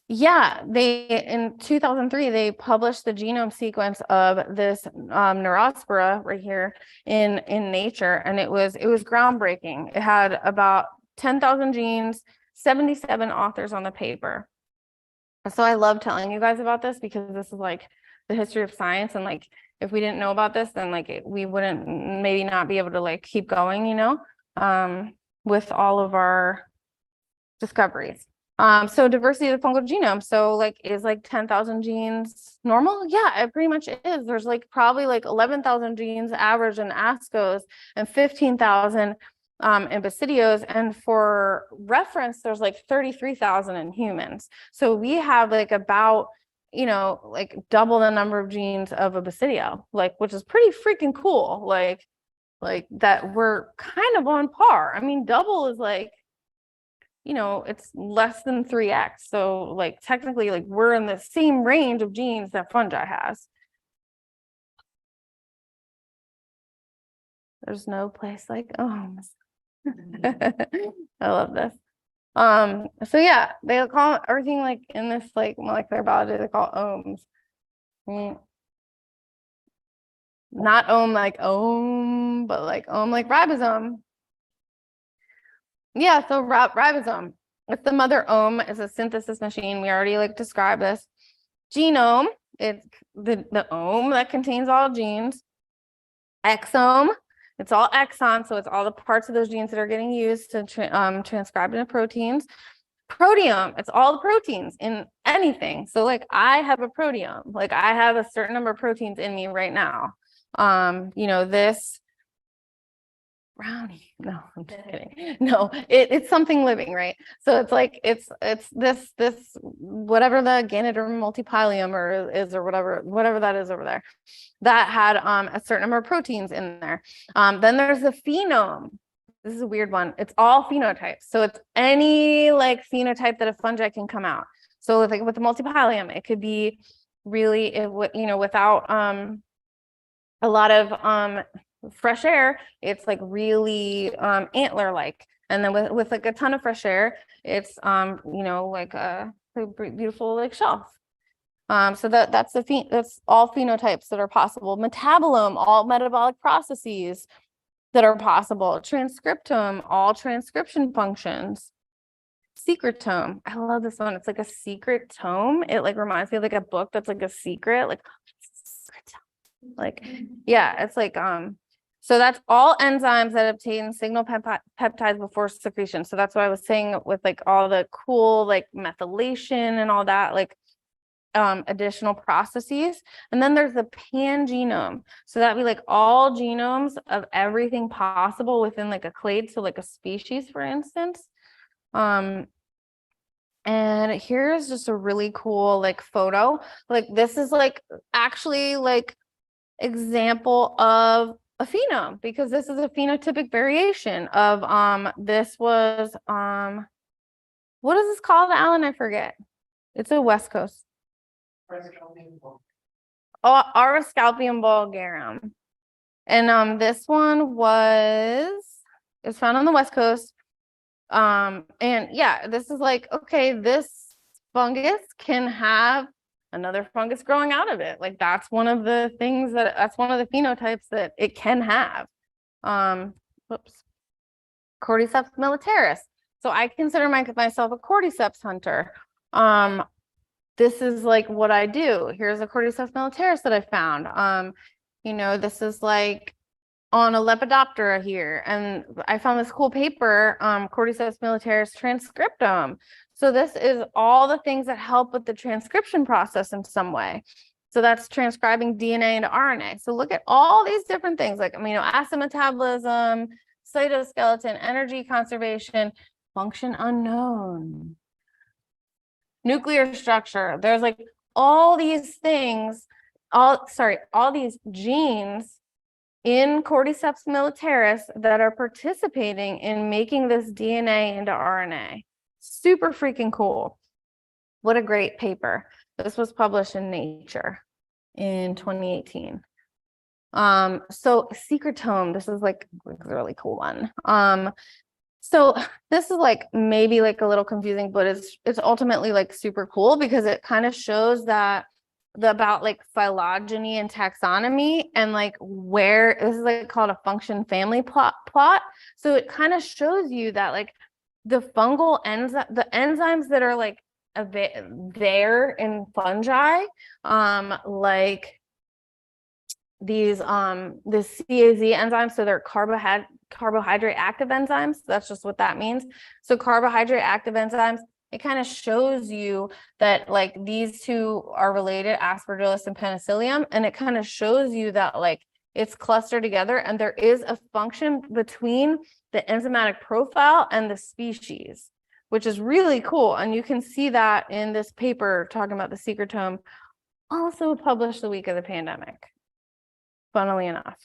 yeah, in 2003, they published the genome sequence of this Neurospora right here in Nature, and it was groundbreaking. It had about 10,000 genes, 77 authors on the paper. So I love telling you guys about this because this is like the history of science, and like if we didn't know about this, then like we wouldn't maybe not be able to like keep going, you know, with all of our discoveries. So diversity of the fungal genome. So like, is like 10,000 genes normal? Yeah, it pretty much is. There's like probably like 11,000 genes average in ascos and 15,000 in basidios. And for reference, there's like 33,000 in humans. So we have like about, you know, like double the number of genes of a basidio, like, which is pretty freaking cool. Like that we're kind of on par. I mean, double is like, you know, it's less than 3x. So like technically like we're in the same range of genes that fungi has. There's no place like ohms. I love this. So yeah, they call everything like in this like molecular biology, they call ohms. Not ohm like ohm, but like ohm like ribosome. Yeah, so ribosome. It's the mother ohm. It's a synthesis machine. We already like described this. Genome, it's the ohm that contains all genes. Exome, it's all exons, so it's all the parts of those genes that are getting used to transcribe into proteins. Proteome, it's all the proteins in anything. So like I have a proteome, like I have a certain number of proteins in me right now. You know, this brownie, no, I'm just kidding. No, it's something living, right? So it's like it's this whatever the Ganoderma multipilium or is, or whatever that is over there, that had a certain number of proteins in there. Then there's the phenome. This is a weird one. It's all phenotypes. So it's any like phenotype that a fungi can come out. So with the multipilium, it could be really, you know, without a lot of fresh air, it's like really antler-like. And then with like a ton of fresh air, it's you know, like a beautiful like shelf. So that's all phenotypes that are possible. Metabolome, all metabolic processes that are possible. Transcriptome, all transcription functions. Secretome, I love this one. It's like a secret tome. It like reminds me of like a book that's like a secret, like Like, yeah, it's like, so that's all enzymes that obtain signal peptides before secretion. So that's what I was saying with like all the cool, like methylation and all that, like additional processes. And then there's the pangenome. So that'd be like all genomes of everything possible within like a clade. So like a species, for instance. And here's just a really cool like photo. Like this is like actually like example of a phenome, because this is a phenotypic variation of this was what is this called, Alan? I forget. It's a West Coast. Oh, Arvescalpium vulgarum. And this one is found on the West Coast. And yeah, this is like, okay, this fungus can have another fungus growing out of it. Like that's one of the things that's one of the phenotypes that it can have. Whoops. Cordyceps militaris. So I consider myself a cordyceps hunter. This is like what I do. Here's a Cordyceps militaris that I found. You know, this is like on a Lepidoptera here. And I found this cool paper, Cordyceps militaris transcriptome. So this is all the things that help with the transcription process in some way. So that's transcribing DNA into RNA. So look at all these different things like amino acid metabolism, cytoskeleton, energy conservation, function unknown, nuclear structure. There's like all these things, all these genes in Cordyceps militaris that are participating in making this DNA into RNA. Super freaking cool. What a great paper. This was published in Nature in 2018. So secretome, this is like a really cool one. So this is like maybe like a little confusing, but it's ultimately like super cool because it kind of shows that about like phylogeny and taxonomy and like where this is like called a function family plot. So it kind of shows you that like the fungal the enzymes that are like there in fungi, like these the CAZ enzymes, so they're carbohydrate active enzymes. That's just what that means. So carbohydrate active enzymes, it kind of shows you that like these two are related, Aspergillus and Penicillium, and it kind of shows you that like it's clustered together and there is a function between the enzymatic profile and the species, which is really cool. And you can see that in this paper talking about the secretome, also published the week of the pandemic, funnily enough.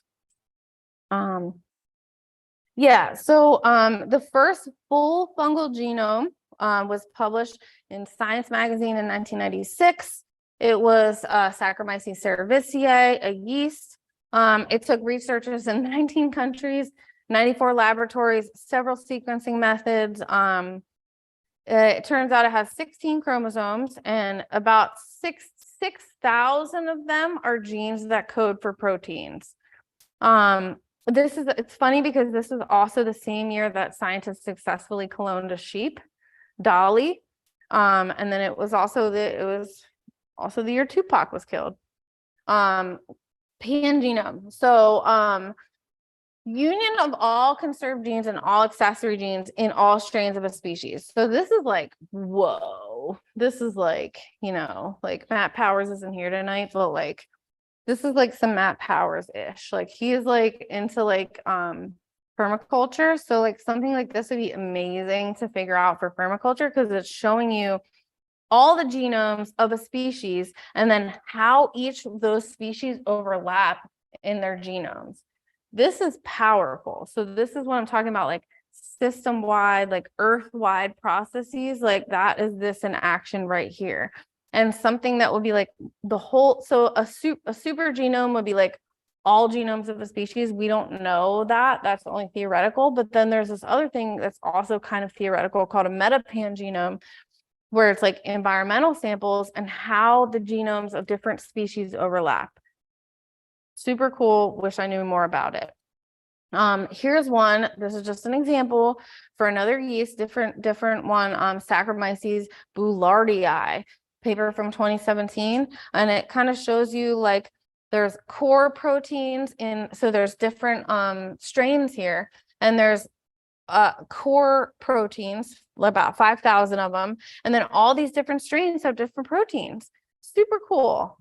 Yeah, so the first full fungal genome was published in Science magazine in 1996. It was Saccharomyces cerevisiae, a yeast. It took researchers in 19 countries, 94 laboratories, several sequencing methods. It turns out it has 16 chromosomes and about 6,000 of them are genes that code for proteins. It's funny because this is also the same year that scientists successfully cloned a sheep, Dolly. And then it was also the year Tupac was killed. Pangenome. So union of all conserved genes and all accessory genes in all strains of a species. So this is like, whoa, this is like, you know, like Matt Powers isn't here tonight, but like this is like some Matt Powers-ish. Like he is like into like permaculture. So like something like this would be amazing to figure out for permaculture because it's showing you all the genomes of a species and then how each of those species overlap in their genomes. This is powerful. So this is what I'm talking about, like system-wide, like earth-wide processes, like that is this in action right here. And something that would be like the whole, so a super genome would be like all genomes of a species. We don't know that, that's only theoretical, but then there's this other thing that's also kind of theoretical called a metapangenome, where it's like environmental samples and how the genomes of different species overlap. Super cool, wish I knew more about it. Here's one, this is just an example for another yeast, different one, Saccharomyces boulardii, paper from 2017. And it kind of shows you like There's core proteins so there's different strains here, and there's core proteins, about 5,000 of them. And then all these different strains have different proteins. Super cool.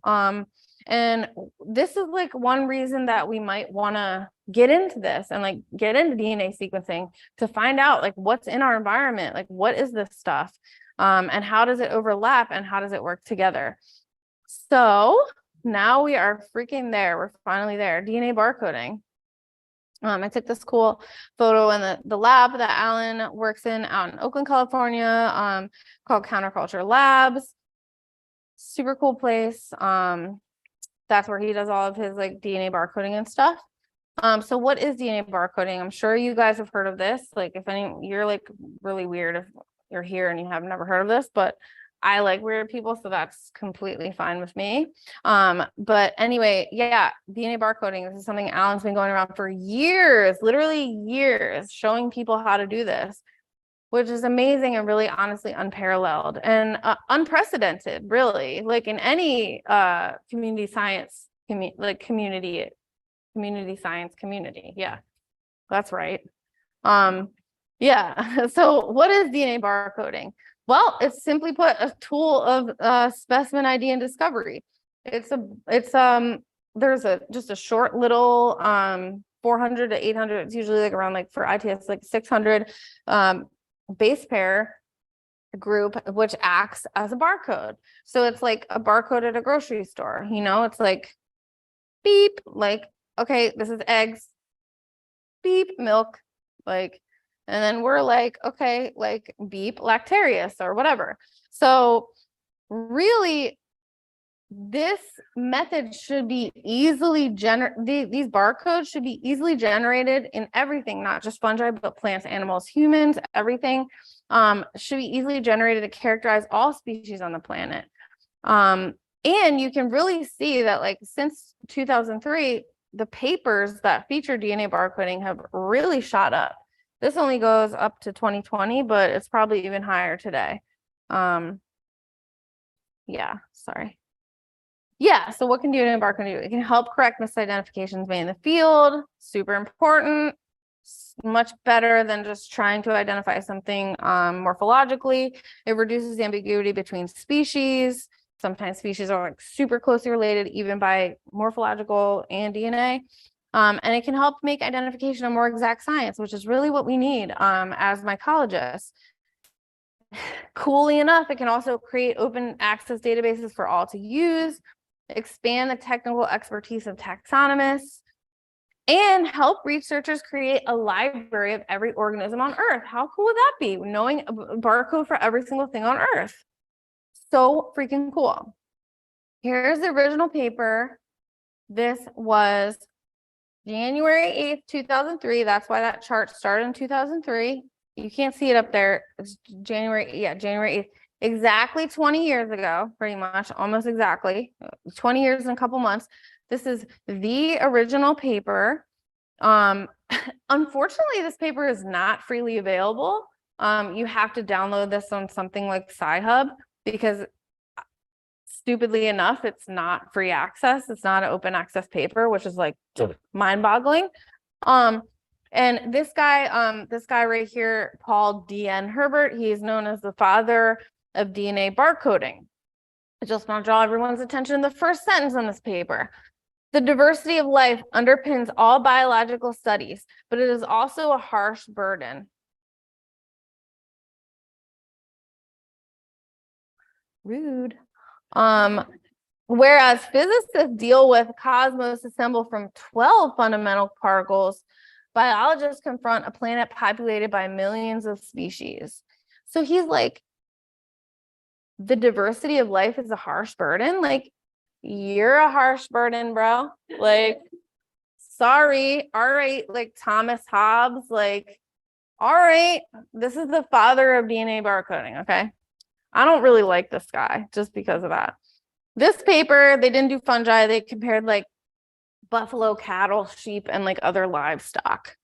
And this is like one reason that we might want to get into this and like get into DNA sequencing to find out like what's in our environment, like what is this stuff, and how does it overlap and how does it work together? So now we are freaking there. We're finally there. DNA barcoding. I took this cool photo in the lab that Alan works in out in Oakland, California, called Counterculture Labs. Super cool place. That's where he does all of his like DNA barcoding and stuff. So what is DNA barcoding? I'm sure you guys have heard of this. Like if you're like really weird if you're here and you have never heard of this, but I like weird people, so that's completely fine with me. But anyway, yeah, DNA barcoding. This is something Alan's been going around for years, literally years, showing people how to do this, which is amazing and really honestly unparalleled and unprecedented, really, like in any community science, community science community. Yeah, that's right. Yeah, so what is DNA barcoding? Well, it's simply put a tool of specimen ID and discovery. There's just a short little 400 to 800. It's usually like around like for ITS like 600 base pair group, which acts as a barcode. So it's like a barcode at a grocery store. You know, it's like beep, like okay, this is eggs. Beep, milk, like. And then we're like, okay, like beep, lactarius or whatever. So really, this method should be easily these barcodes should be easily generated in everything, not just fungi, but plants, animals, humans, everything should be easily generated to characterize all species on the planet. And you can really see that like since 2003, the papers that feature DNA barcoding have really shot up. This only goes up to 2020, but it's probably even higher today. Yeah, sorry. Yeah, so what can DNA barcoding do? It can help correct misidentifications made in the field. Super important. Much better than just trying to identify something morphologically. It reduces the ambiguity between species. Sometimes species are like super closely related, even by morphological and DNA. And it can help make identification a more exact science, which is really what we need as mycologists. Coolly enough, it can also create open access databases for all to use, expand the technical expertise of taxonomists, and help researchers create a library of every organism on Earth. How cool would that be? Knowing a barcode for every single thing on Earth. So freaking cool. Here's the original paper. This was January 8th, 2003. That's why that chart started in 2003. You can't see it up there. It's January 8th. Exactly 20 years ago, pretty much, almost exactly. 20 years and a couple months. This is the original paper. Unfortunately, this paper is not freely available. You have to download this on something like Sci-Hub because stupidly enough, it's not free access. It's not an open access paper, which is like mind-boggling. And this guy right here, Paul D.N. Herbert, he's known as the father of DNA barcoding. I just want to draw everyone's attention to the first sentence on this paper. The diversity of life underpins all biological studies, but it is also a harsh burden. Rude. Whereas physicists deal with cosmos assembled from 12 fundamental particles, biologists confront a planet populated by millions of species. So he's like, the diversity of life is a harsh burden. Like, you're a harsh burden, bro. Like, sorry. All right. Like Thomas Hobbes, like, all right. This is the father of DNA barcoding. Okay. I don't really like this guy just because of that. This paper, they didn't do fungi. They compared like buffalo, cattle, sheep, and like other livestock.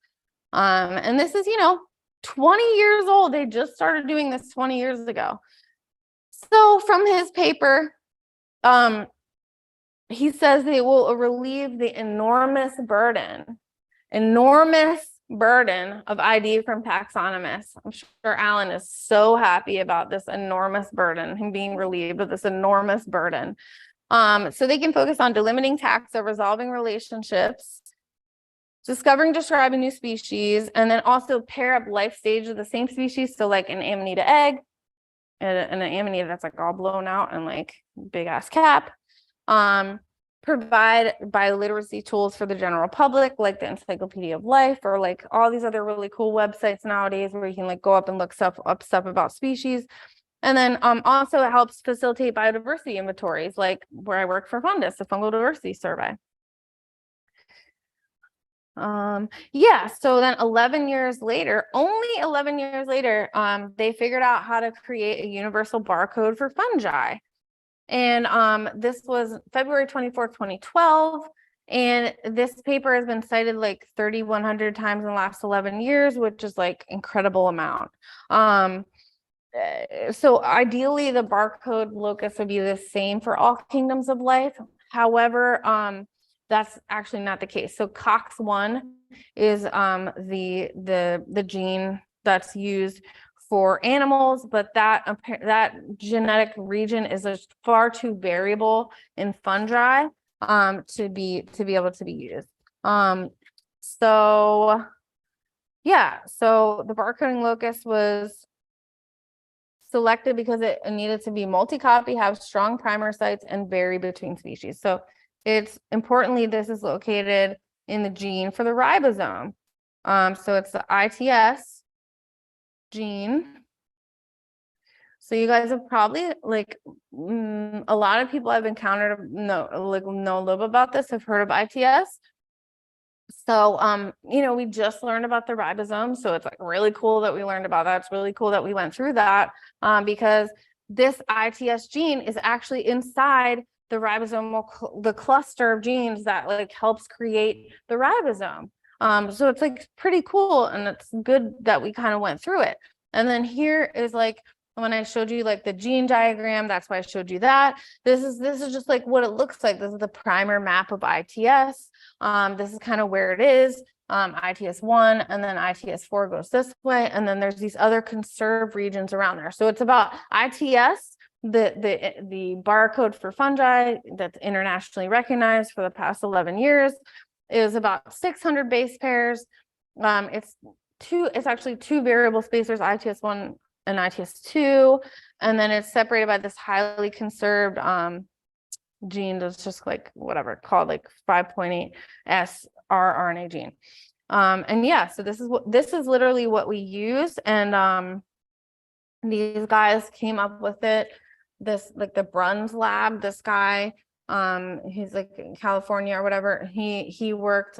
And this is, 20 years old. They just started doing this 20 years ago. So from his paper, he says they will relieve the enormous burden of ID from taxonomists. I'm sure Alan is so happy about this enormous burden, him being relieved of this enormous burden. So they can focus on delimiting taxa, resolving relationships, discovering, describing new species, and then also pair up life stages of the same species. So like an amanita egg and an amanita that's like all blown out and like big ass cap. Provide bioliteracy tools for the general public, like the Encyclopedia of Life, or like all these other really cool websites nowadays where you can like go up and look stuff about species. And then also it helps facilitate biodiversity inventories, like where I work for Fundus, the Fungal Diversity Survey. Yeah, so then 11 years later, only 11 years later, they figured out how to create a universal barcode for fungi. And this was February 24th, 2012. And this paper has been cited like 3,100 times in the last 11 years, which is like incredible amount. So ideally the barcode locus would be the same for all kingdoms of life. However, that's actually not the case. So COX-1 is the gene that's used for animals, but that genetic region is just far too variable in fungi to be able to be used. So yeah, so the barcoding locus was selected because it needed to be multi-copy, have strong primer sites, and vary between species. So it's importantly, this is located in the gene for the ribosome. So it's the ITS gene. So you guys have probably like a lot of people I've encountered know a little bit about this, have heard of ITS. So you know, we just learned about the ribosome, so it's like really cool that we learned about that. It's really cool that we went through that because this ITS gene is actually inside the ribosomal the cluster of genes that like helps create the ribosome. So it's like pretty cool, and it's good that we kind of went through it. And then here is like when I showed you like the gene diagram, that's why I showed you that. This is just like what it looks like. This is the primer map of ITS. This is kind of where it is. ITS1 and then ITS4 goes this way, and then there's these other conserved regions around there. So it's about ITS, the barcode for fungi that's internationally recognized for the past 11 years is about 600 base pairs. It's actually two variable spacers, ITS1 and ITS2, and then it's separated by this highly conserved gene that's just like whatever called like 5.8 S rRNA gene. And yeah, so this is literally what we use, and these guys came up with it. This like the Bruns lab, this guy, he's like in California or whatever. He worked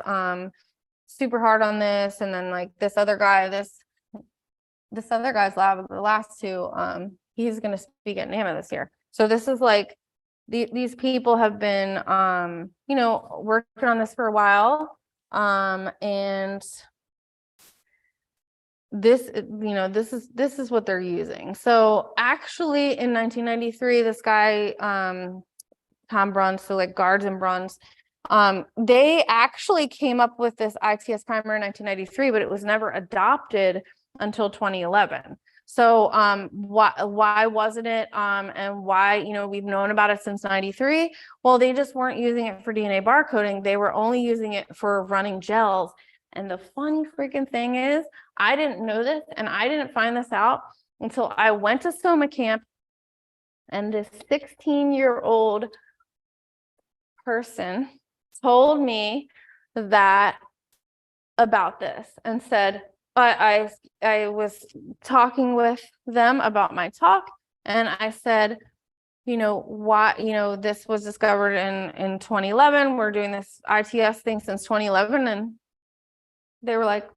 super hard on this, and then like this other guy, this other guy's lab, the last two, he's going to speak at NAMA this year. So this is like these people have been you know, working on this for a while, and this, you know, this is what they're using. So actually in 1993, this guy Tom Bruns, so like Guards and Bruns, they actually came up with this ITS primer in 1993, but it was never adopted until 2011. So why wasn't it, and why, you know, we've known about it since 93? Well, they just weren't using it for DNA barcoding. They were only using it for running gels. And the funny freaking thing is, I didn't know this, and I didn't find this out until I went to Soma camp, and this 16-year-old person told me that about this and said, I was talking with them about my talk, and I said, you know, why, you know, this was discovered in 2011. We're doing this ITS thing since 2011, and they were like,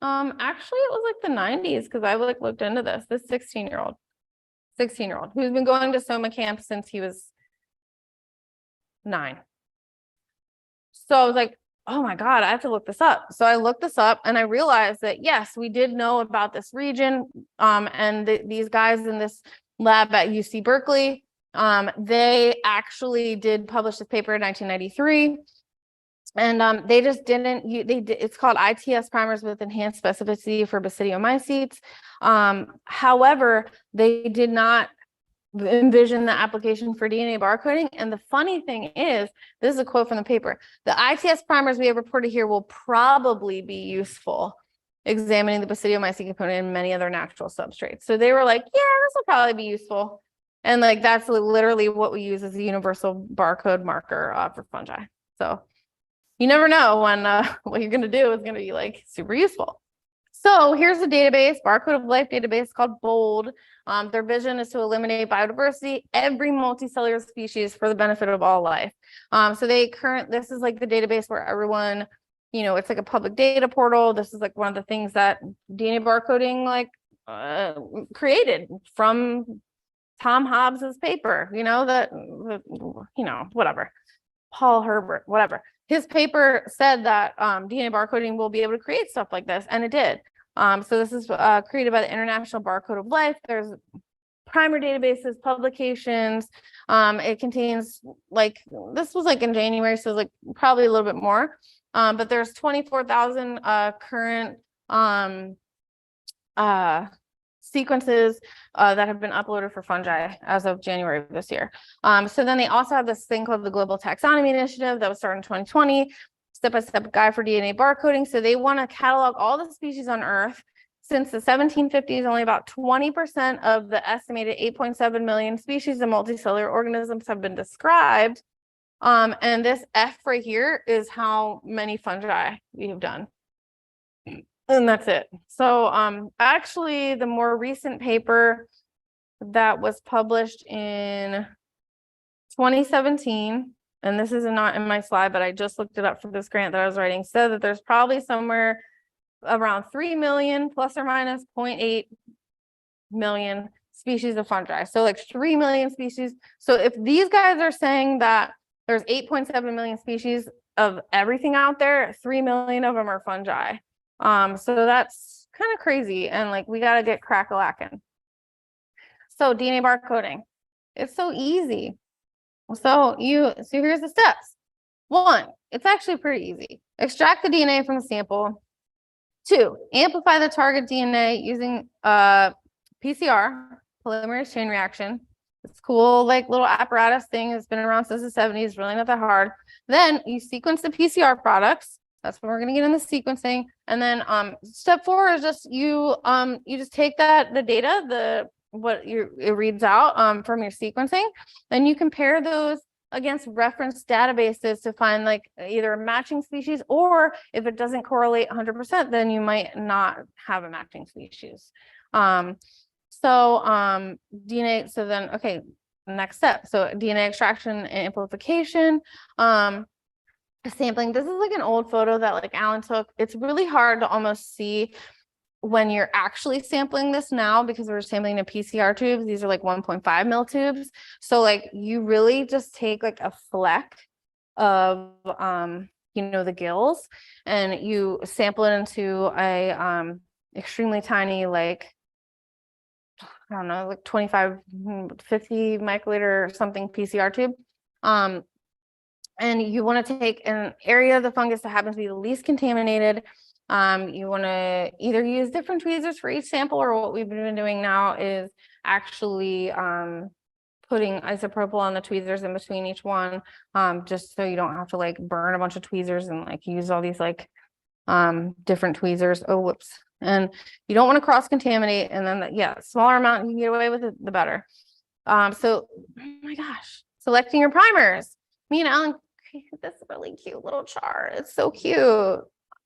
actually it was like the 90s, because I like looked into this. This 16-year-old who's been going to Soma camp since he was 9. So I was like, oh my God, I have to look this up. So I looked this up, and I realized that yes, we did know about this region. And these guys in this lab at UC Berkeley, They actually did publish this paper in 1993. And they just didn't, it's called ITS primers with enhanced specificity for basidiomycetes. However, they did not envision the application for DNA barcoding. And the funny thing is, this is a quote from the paper, the ITS primers we have reported here will probably be useful examining the basidiomycete component and many other natural substrates. So they were like, yeah, this will probably be useful. And like, that's literally what we use as a universal barcode marker for fungi. So you never know when what you're going to do is going to be like super useful. So here's the database, Barcode of Life database called BOLD. Their vision is to eliminate biodiversity, every multicellular species for the benefit of all life. So this is like the database where everyone, you know, it's like a public data portal. This is like one of the things that DNA barcoding like created from Tom Hobbes's paper, you know, whatever, Paul Herbert, whatever. His paper said that DNA barcoding will be able to create stuff like this, and it did. So this is created by the International Barcode of Life. There's primer databases, publications. It contains like, this was like in January, so like probably a little bit more. But there's 24,000 current sequences that have been uploaded for fungi as of January of this year. So then they also have this thing called the Global Taxonomy Initiative that was started in 2020, step-by-step guide for DNA barcoding. So they want to catalog all the species on Earth. Since the 1750s, only about 20% of the estimated 8.7 million species of multicellular organisms have been described. And this F right here is how many fungi we have done. And that's it. So actually the more recent paper that was published in 2017, and this is not in my slide, but I just looked it up for this grant that I was writing, said that there's probably somewhere around 3 million plus or minus 0.8 million species of fungi. So like 3 million species. So if these guys are saying that there's 8.7 million species of everything out there, 3 million of them are fungi. So that's kind of crazy. And like, we got to get crack-a-lacking. So DNA barcoding, it's so easy. So here's the steps. 1, it's actually pretty easy. Extract the DNA from the sample. 2, amplify the target DNA using PCR, polymerase chain reaction. It's cool, like little apparatus thing. It's been around since the 70s, really not that hard. Then you sequence the PCR products. That's when we're going to get in the sequencing. And then step 4 is just you just take the data, it reads out from your sequencing, and you compare those against reference databases to find like either a matching species, or if it doesn't correlate 100%, then you might not have a matching species. DNA, so then, okay, next step. So DNA extraction and amplification. Sampling, this is like an old photo that like Alan took. It's really hard to almost see when you're actually sampling this now, because we're sampling in PCR tubes. These are like 1.5 mil tubes. So like you really just take like a fleck of the gills, and you sample it into a extremely tiny, like I don't know, like 25, 50 microliter or something PCR tube. And you want to take an area of the fungus that happens to be the least contaminated. You want to either use different tweezers for each sample, or what we've been doing now is actually putting isopropyl on the tweezers in between each one, just so you don't have to like burn a bunch of tweezers and like use all these like different tweezers. Oh, whoops. And you don't want to cross contaminate. And then smaller amount you can get away with it, the better. So, oh my gosh, selecting your primers. Me and Alan created this really cute little chart. It's so cute.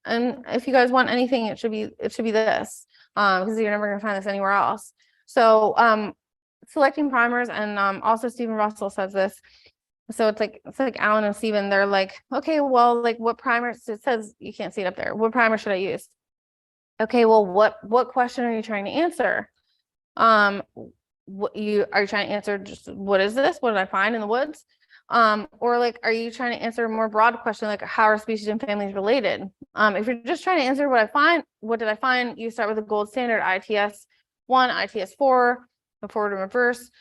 And if you guys want anything, it should be this, because you're never gonna find this anywhere else. So selecting primers, and also Stephen Russell says this. So it's like Alan and Stephen, they're like, okay, well, like what primers, it says you can't see it up there. What primer should I use? Okay, well, what question are you trying to answer? Are you trying to answer just what is this? What did I find in the woods? Or like, are you trying to answer a more broad question, like how are species and families related? If you're just trying to answer what did I find, you start with the gold standard ITS 1, ITS 4, the forward and reverse.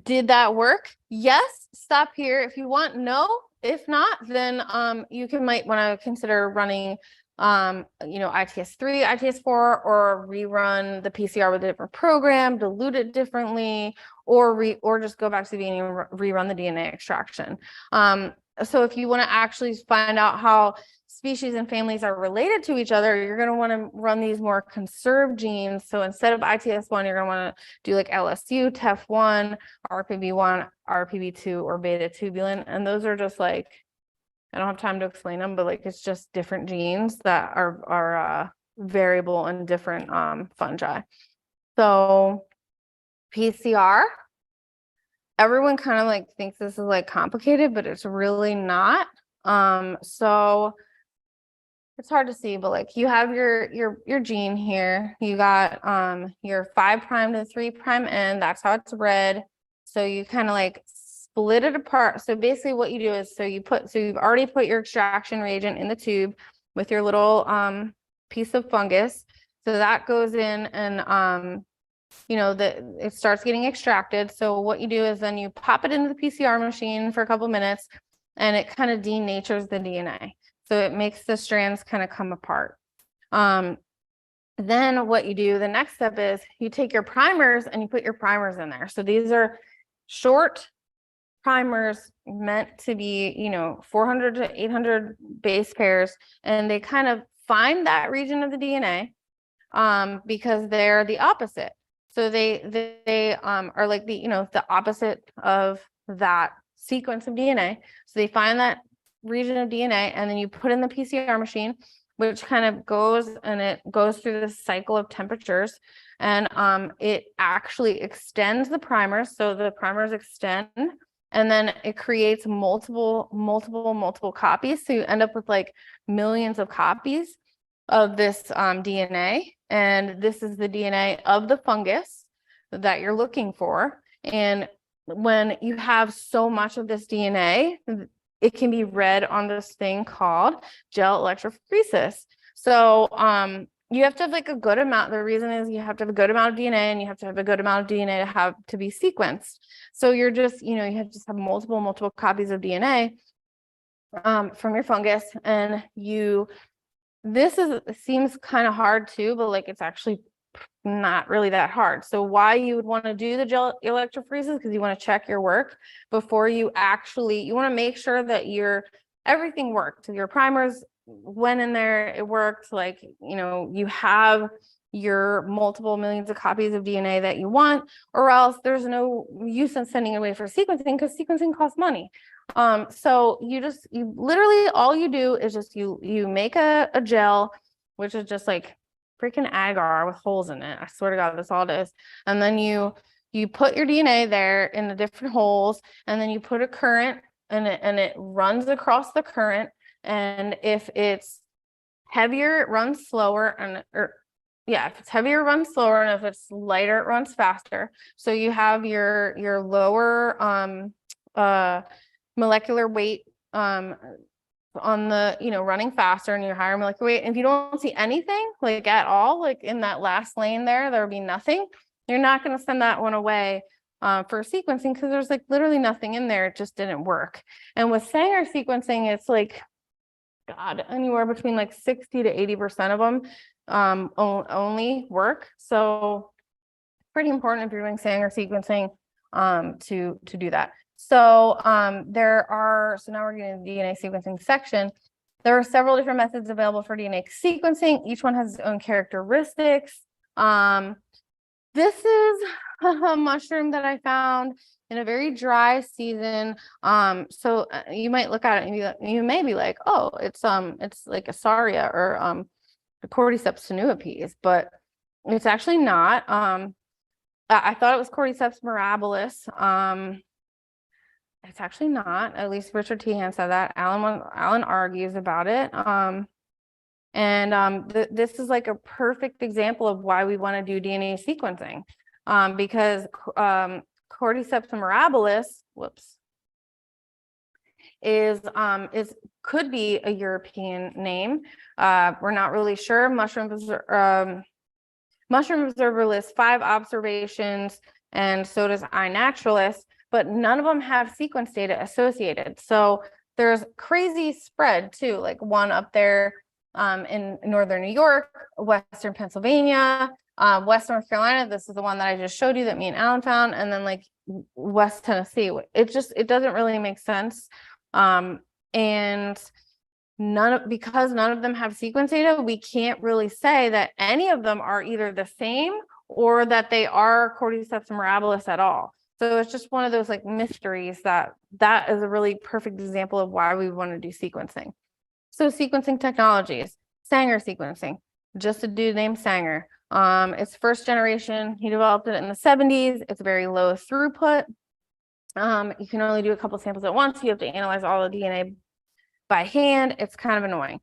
Did that work? Yes. Stop here if you want. No. If not, then you might want to consider running ITS3, ITS4, or rerun the PCR with a different program, dilute it differently, or just go back to the beginning and rerun the DNA extraction. So if you want to actually find out how species and families are related to each other, you're going to want to run these more conserved genes. So instead of ITS1, you're going to want to do like LSU, TEF1, RPB1, RPB2, or beta tubulin. And those are just like, I don't have time to explain them, but like it's just different genes that are variable in different fungi. So PCR, everyone kind of like thinks this is like complicated, but it's really not. So it's hard to see, but like you have your gene here. You got your 5' to 3' end. That's how it's read. So you kind of like split it apart. So basically what you do is you've already put your extraction reagent in the tube with your little piece of fungus. So that goes in and it starts getting extracted. So what you do is then you pop it into the PCR machine for a couple minutes and it kind of denatures the DNA. So it makes the strands kind of come apart. Then what you do, the next step is you take your primers and you put your primers in there. So these are short primers meant to be, 400 to 800 base pairs, and they kind of find that region of the DNA because they're the opposite. So they are like the opposite of that sequence of DNA. So they find that region of DNA, and then you put in the PCR machine, which kind of goes through this cycle of temperatures, and it actually extends the primers. So the primers extend, and then it creates multiple copies. So you end up with like millions of copies of this DNA, and this is the DNA of the fungus that you're looking for. And when you have so much of this DNA, it can be read on this thing called gel electrophoresis. So you have to have like a good amount. The reason is you have to have a good amount of DNA, and you have to have a good amount of DNA to be sequenced. So you're just, you have to just have multiple copies of DNA from your fungus. And it seems kind of hard too, but like it's actually not really that hard. So why you would want to do the gel electrophoresis, because you want to check your work before you want to make sure that everything worked. Your primers went in there, it worked, like, you have your multiple millions of copies of DNA that you want, or else there's no use in sending it away for sequencing, because sequencing costs money. So you literally, all you do is just you make a gel, which is just like freaking agar with holes in it. I swear to God, that's all it is. And then you put your DNA there in the different holes, and then you put a current, and it runs across the current. And if it's heavier, it runs slower, if it's heavier, it runs slower, and if it's lighter, it runs faster. So you have your lower molecular weight on the running faster, and your higher molecular weight. And if you don't see anything like at all, like in that last lane there would be nothing, you're not going to send that one away for sequencing, because there's like literally nothing in there. It just didn't work. And with Sanger sequencing, it's like, God, anywhere between like 60 to 80% of them only work. So pretty important if you're doing Sanger sequencing to do that. So now we're getting the DNA sequencing section. There are several different methods available for DNA sequencing. Each one has its own characteristics. This is a mushroom that I found in a very dry season. So you might look at it and you may be like, oh, it's like a Saria or the Cordyceps tenuipes, but it's actually not. I thought it was Cordyceps mirabilis. It's actually not. At least Richard Tehan said that. Alan argues about it. This is like a perfect example of why we want to do DNA sequencing, because Cordyceps mirabilis, could be a European name. We're not really sure. Mushroom Observer lists 5 observations, and so does iNaturalist. but none of them have sequence data associated. So there's crazy spread too, like one up there in northern New York, western Pennsylvania, West North Carolina. This is the one that I just showed you that me and Alan found, and then like West Tennessee. It doesn't really make sense. And because none of them have sequence data, we can't really say that any of them are either the same or that they are Cordyceps mirabilis at all. So it's just one of those like mysteries that is a really perfect example of why we want to do sequencing. So sequencing technologies, Sanger sequencing, just a dude named Sanger. It's first generation. He developed it in the 70s. It's very low throughput. You can only do a couple samples at once. You have to analyze all the DNA by hand. It's kind of annoying.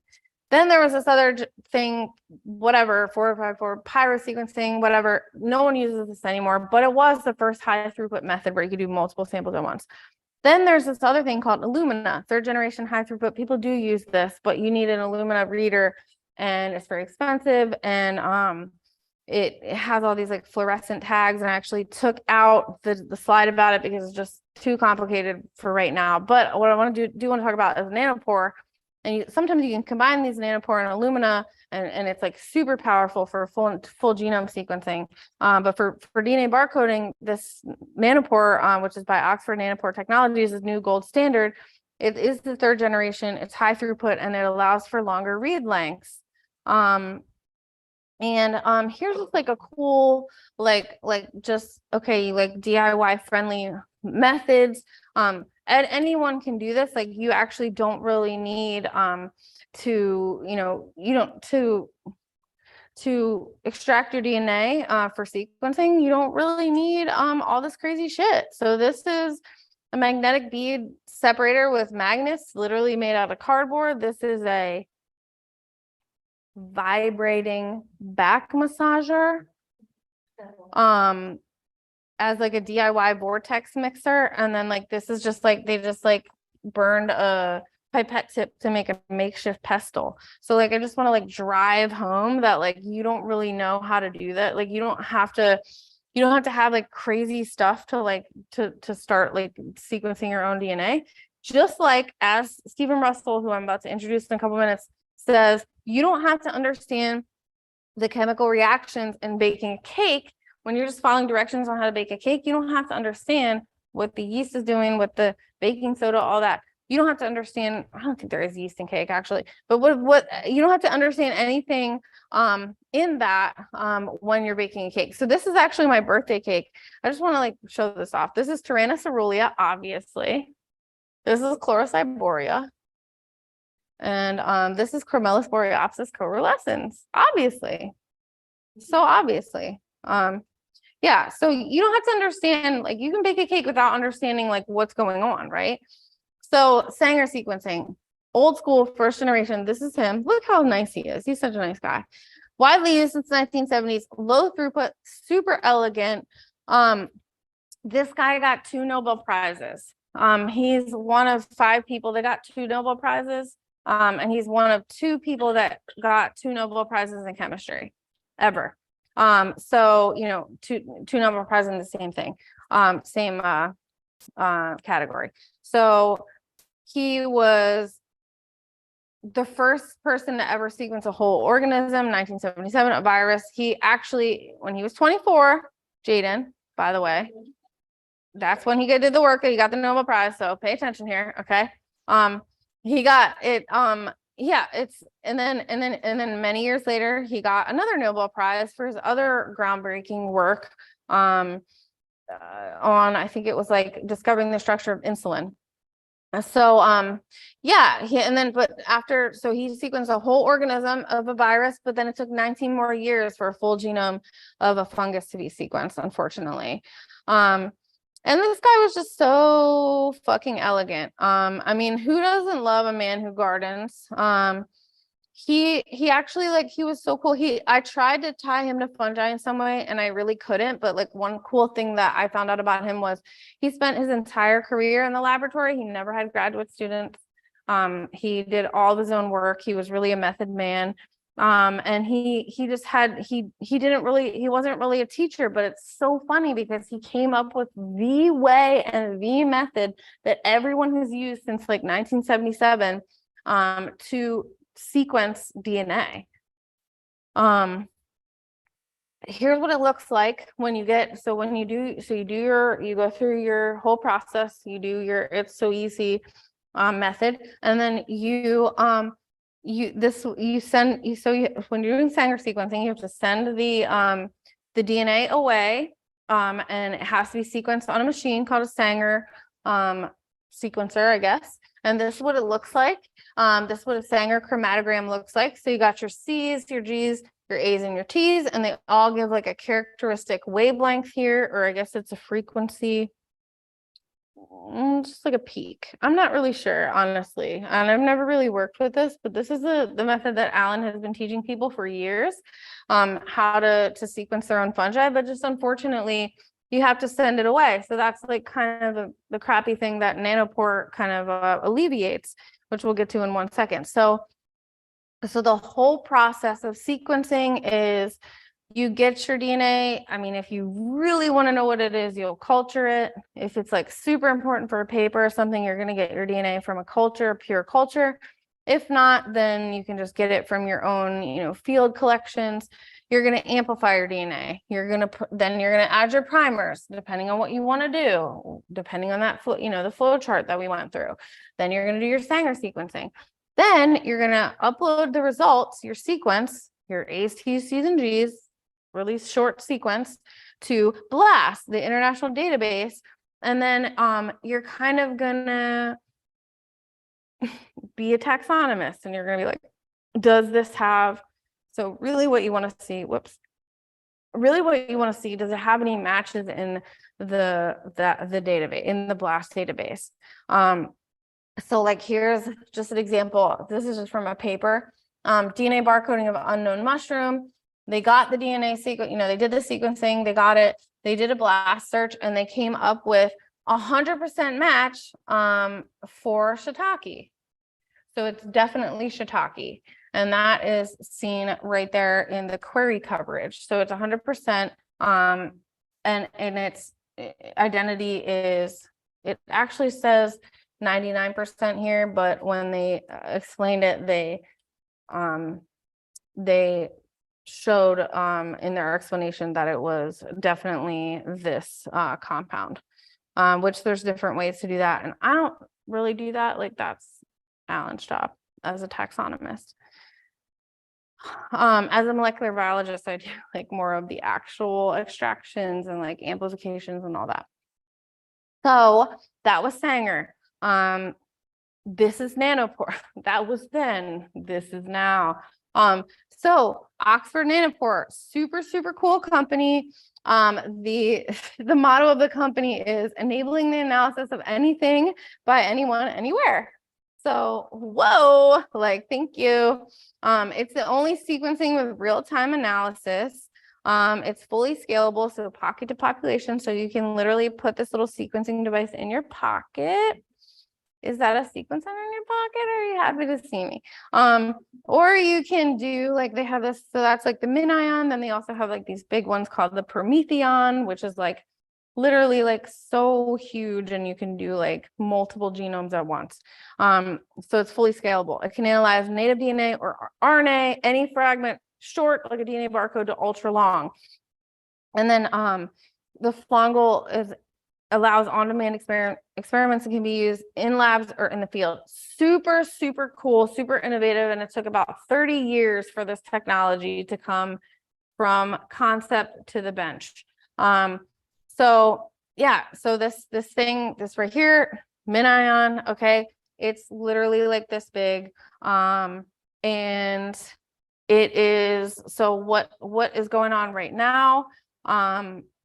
Then there was this other thing, whatever, 454 pyro sequencing, whatever. No one uses this anymore, but it was the first high throughput method where you could do multiple samples at once. Then there's this other thing called Illumina, third generation high throughput. People do use this, but you need an Illumina reader and it's very expensive. And it has all these like fluorescent tags, and I actually took out the slide about it because it's just too complicated for right now. But what I want to do want to talk about is Nanopore. And sometimes you can combine these Nanopore and Illumina, and it's like super powerful for full genome sequencing. But for DNA barcoding, this Nanopore, which is by Oxford Nanopore Technologies, is new gold standard. It is the third generation. It's high throughput, and it allows for longer read lengths. Here's just like a cool, like just okay, like DIY friendly methods. And anyone can do this. Like you actually don't really need to extract your DNA for sequencing. You don't really need all this crazy shit. So this is a magnetic bead separator with magnets, literally made out of cardboard. This is a vibrating back massager as like a DIY vortex mixer. And then like this is just like they just like burned a pipette tip to make a makeshift pestle. So like I just want to like drive home that like you don't really know how to do that. Like you don't have to have like crazy stuff to like to start like sequencing your own DNA. Just like as Stephen Russell, who I'm about to introduce in a couple minutes, says, you don't have to understand the chemical reactions in baking a cake. When you're just following directions on how to bake a cake, you don't have to understand what the yeast is doing, what the baking soda, all that. You don't have to understand. I don't think there is yeast in cake actually, but what you don't have to understand anything in that when you're baking a cake. So this is actually my birthday cake. I just want to like show this off. This is Tyrannosaurulea, obviously. This is Chlorocyboria. And this is Chromelis boreopsis coalescens, obviously. So obviously. Yeah, so you don't have to understand, like you can bake a cake without understanding like what's going on, right? So Sanger sequencing, old school, first generation. This is him. Look how nice he is. He's such a nice guy. Widely used since the 1970s, low throughput, super elegant. This guy got 2 Nobel Prizes. He's one of 5 people that got 2 Nobel Prizes. And he's one of 2 people that got 2 Nobel Prizes in chemistry ever. So, you know, two Nobel Prizes in the same thing, same category. So he was the first person to ever sequence a whole organism, 1977, a virus. He actually, when he was 24, Jaden, by the way, that's when he did the work that he got the Nobel Prize. So pay attention here, okay? He got it. Yeah, it's and then many years later, he got another Nobel Prize for his other groundbreaking work on I think it was like discovering the structure of insulin. So yeah, so he sequenced a whole organism of a virus, but then it took 19 more years for a full genome of a fungus to be sequenced, unfortunately. And this guy was just so fucking elegant. I mean, who doesn't love a man who gardens? He actually, like, he was so cool. I tried to tie him to fungi in some way and I really couldn't, but like one cool thing that I found out about him was he spent his entire career in the laboratory. He never had graduate students. He did all of his own work. He was really a method man. And he just had, he wasn't really a teacher, but it's so funny because he came up with the way and the method that everyone has used since like 1977 to sequence DNA. Here's what it looks like when you get, so when you do, so you go through your whole process, you do your It's So Easy method, and then when you're doing Sanger sequencing, you have to send the DNA away, and it has to be sequenced on a machine called a Sanger sequencer, I guess. And this is what it looks like. This is what a Sanger chromatogram looks like. So you got your C's, your G's, your A's, and your T's, and they all give like a characteristic wavelength here, or I guess it's a frequency. Just like a peak. I'm not really sure, honestly. And I've never really worked with this, but this is the method that Alan has been teaching people for years, how to sequence their own fungi, but just unfortunately, you have to send it away. So that's like kind of the crappy thing that Nanopore kind of alleviates, which we'll get to in 1 second. So the whole process of sequencing is you get your DNA. I mean, if you really want to know what it is, you'll culture it. If it's like super important for a paper or something, you're going to get your DNA from a culture, pure culture. If not, then you can just get it from your own, field collections. You're going to amplify your DNA. Then you're going to add your primers, depending on what you want to do, depending on that, the flow chart that we went through. Then you're going to do your Sanger sequencing. Then you're going to upload the results, your sequence, your A's, T's, C's, and G's, really short sequence, to BLAST, the international database. And then you're kind of going to be a taxonomist, and you're going to be like, does this have, so really what you want to see, really what you want to see, does it have any matches in the database, in the BLAST database? So like, here's just an example. This is just from a paper, DNA barcoding of unknown mushroom. They got the DNA sequence, they did the sequencing, they got it, they did a BLAST search, and they came up with 100% match for shiitake. So it's definitely shiitake. And that is seen right there in the query coverage. So it's 100%, and its identity is, it actually says 99% here, but when they explained it, they showed in their explanation that it was definitely this compound, which there's different ways to do that. And I don't really do that. Like, that's Alan's job as a taxonomist. As a molecular biologist, I do like more of the actual extractions and like amplifications and all that. So that was Sanger. This is Nanopore. That was then. This is now. So Oxford Nanopore, super, super cool company. The motto of the company is enabling the analysis of anything by anyone, anywhere. So, whoa, like, thank you. It's the only sequencing with real-time analysis. It's fully scalable, so pocket to population. So you can literally put this little sequencing device in your pocket. Is that a sequencer in your pocket, or are you happy to see me? Or you can do, like, they have this, so that's like the MinION. Then they also have like these big ones called the Prometheon, which is like literally like so huge, and you can do like multiple genomes at once. So it's fully scalable. It can analyze native DNA or RNA, any fragment, short like a DNA barcode to ultra long. And then the fungal allows on-demand experiments that can be used in labs or in the field. Super, super cool, super innovative. And it took about 30 years for this technology to come from concept to the bench. So yeah, so this right here, MinION, okay, it's literally like this big. And it is, so what is going on right now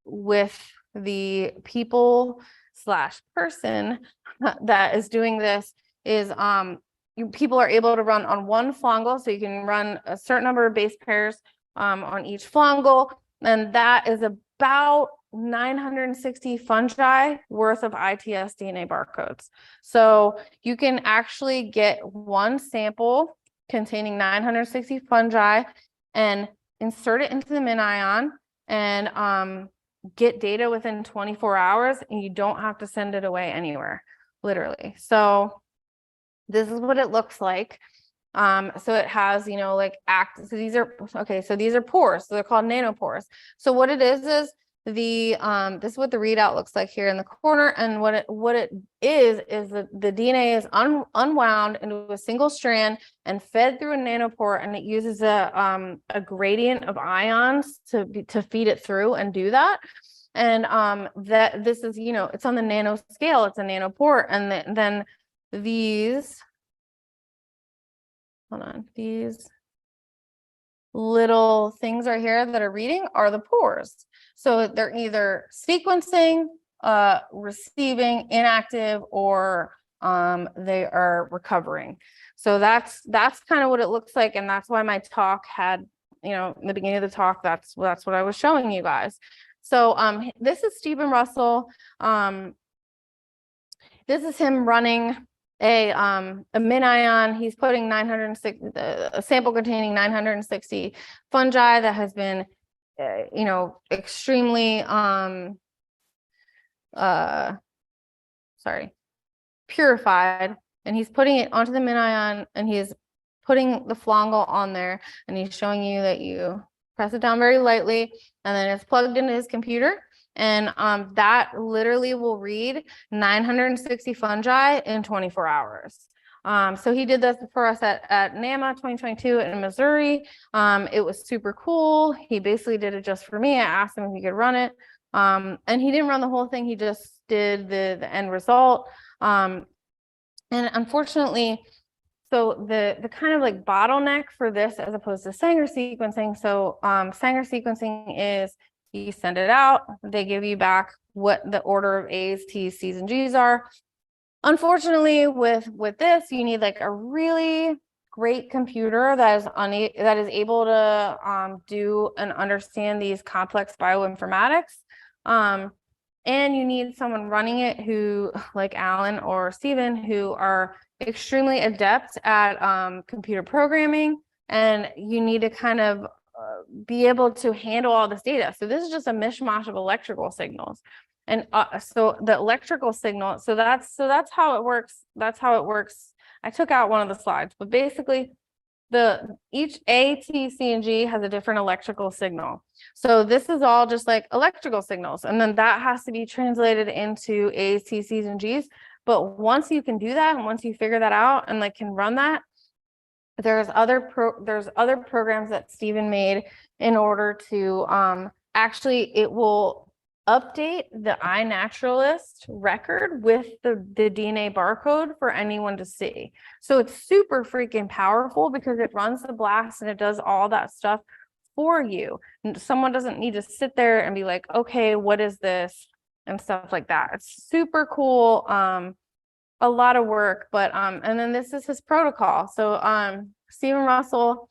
with the people/person that is doing this is people are able to run on one fungal, so you can run a certain number of base pairs on each fungal, and that is about 960 fungi worth of ITS DNA barcodes. So you can actually get one sample containing 960 fungi and insert it into the MinION and get data within 24 hours, and you don't have to send it away anywhere, literally. So this is what it looks like. So it has, you know, like so these are, okay, so these are pores, so they're called nanopores. So what it is the this is what the readout looks like here in the corner, and what it is the DNA is unwound into a single strand and fed through a nanopore, and it uses a gradient of ions to feed it through and do that. And that this is, you know, it's on the nano scale, it's a nanopore, and then these, hold on, these little things right here that are reading are the pores. So they're either sequencing, receiving, inactive, or they are recovering. So that's kind of what it looks like, and that's why my talk had, you know, in the beginning of the talk, that's what I was showing you guys. So this is Stephen Russell. This is him running a MinION. He's putting 960, a sample containing 960 fungi that has been, you know, extremely purified, and he's putting it onto the MinION, and he's putting the flongle on there, and he's showing you that you press it down very lightly, and then it's plugged into his computer. And that literally will read 960 fungi in 24 hours. So he did this for us at NAMA 2022 in Missouri. It was super cool. He basically did it just for me. I asked him if he could run it. And he didn't run the whole thing. He just did the end result. And unfortunately, so the kind of like bottleneck for this as opposed to Sanger sequencing. So Sanger sequencing is you send it out, they give you back what the order of A's, T's, C's, and G's are. Unfortunately, with this, you need like a really great computer that is able to do and understand these complex bioinformatics. And you need someone running it who, like Alan or Stephen, who are extremely adept at computer programming, and you need to kind of be able to handle all this data. So this is just a mishmash of electrical signals. And so the electrical signal, so that's how it works. That's how it works. I took out one of the slides, but basically each A, T, C, and G has a different electrical signal. So this is all just like electrical signals. And then that has to be translated into A's, T's, C's, and G's. But once you can do that, and once you figure that out and like can run that, there's other programs that Stephen made in order to actually, it will update the iNaturalist record with the DNA barcode for anyone to see. So it's super freaking powerful because it runs the blast and it does all that stuff for you. And someone doesn't need to sit there and be like, okay, what is this? And stuff like that. It's super cool. A lot of work, but and then this is his protocol. So Stephen Russell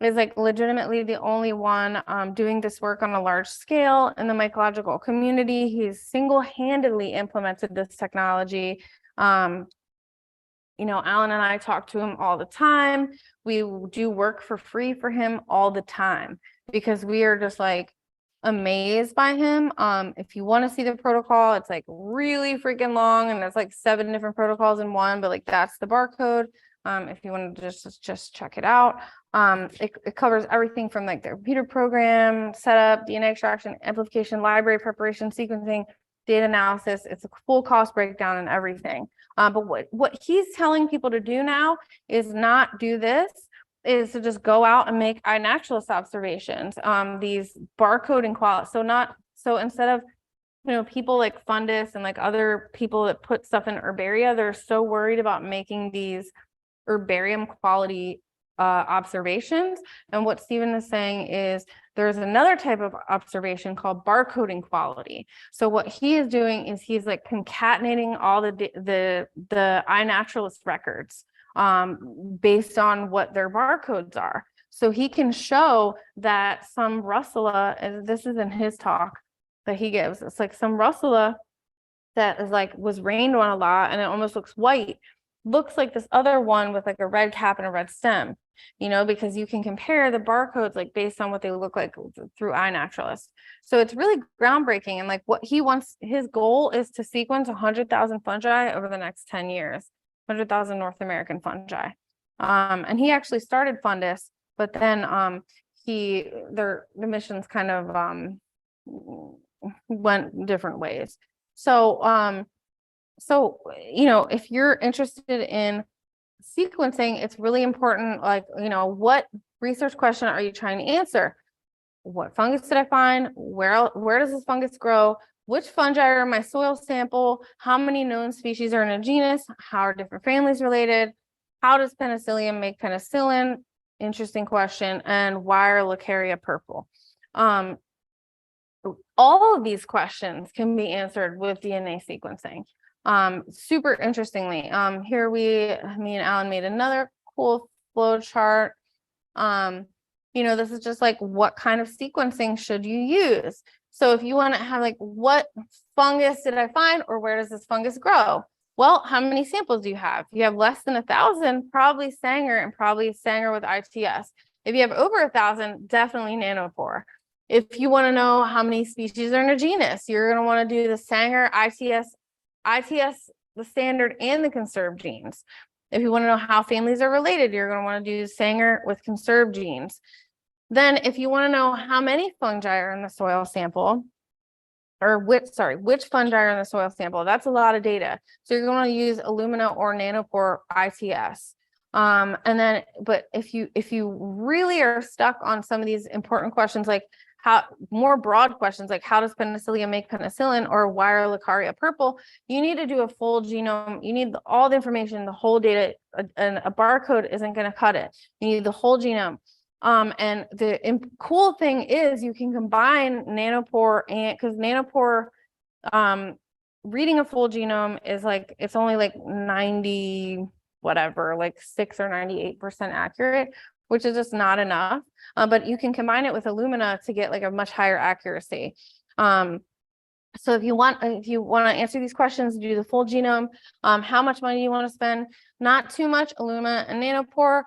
is like legitimately the only one doing this work on a large scale in the mycological community. He's single-handedly implemented this technology. You know, Alan and I talk to him all the time. We do work for free for him all the time because we are just like amazed by him. If you want to see the protocol, it's like really freaking long, and there's like 7 different protocols in one, but like that's the barcode. If you want to just check it out. It covers everything from like the computer program setup, DNA extraction, amplification, library preparation, sequencing, data analysis. It's a full cost breakdown and everything. But what he's telling people to do now is not do this, is to just go out and make iNaturalist observations, these barcoding quality. So instead of, you know, people like Fundus and like other people that put stuff in herbaria, they're so worried about making these herbarium quality observations. And what Stephen is saying is there's another type of observation called barcoding quality. So what he is doing is he's like concatenating all the iNaturalist records based on what their barcodes are. So he can show that some Russula, and this is in his talk that he gives, it's like some Russula that is like was rained on a lot and it almost looks white, looks like this other one with like a red cap and a red stem. you know, because you can compare the barcodes like based on what they look like through iNaturalist. So it's really groundbreaking. And like what he wants, his goal is to sequence 100,000 fungi over the next 10 years, 100,000 North American fungi. And he actually started Fundus, but then the missions kind of went different ways. So you know, if you're interested in sequencing, it's really important, like, you know, what research question are you trying to answer? What fungus did I find? Where does this fungus grow? Which fungi are in my soil sample? How many known species are in a genus? How are different families related? How does penicillium make penicillin? Interesting question. And why are Leucaria purple? All of these questions can be answered with DNA sequencing. Super interestingly, here me and Alan made another cool flow chart. You know, this is just like, what kind of sequencing should you use? So if you want to have like, what fungus did I find, or where does this fungus grow? Well, how many samples do you have? If you have less than 1,000, probably Sanger, and probably Sanger with ITS. If you have over 1,000, definitely Nanopore. If you want to know how many species are in a genus, you're going to want to do the Sanger, ITS, the standard, and the conserved genes. If you want to know how families are related, you're going to want to do Sanger with conserved genes. Then if you want to know how many fungi are in the soil sample, or which fungi are in the soil sample, that's a lot of data. So you're going to use Illumina or Nanopore ITS. And then, but if you really are stuck on some of these important questions, like more broad questions, like how does penicillium make penicillin, or why are Leucaria purple, you need to do a full genome. You need all the information, the whole data, and a barcode isn't going to cut it. You need the whole genome. And the cool thing is you can combine Nanopore, and because Nanopore, reading a full genome is like, it's only like 90 whatever, like 6 or 98% accurate, which is just not enough. But you can combine it with Illumina to get like a much higher accuracy. So if you want to answer these questions, do the full genome. How much money do you want to spend? Not too much. Illumina and Nanopore.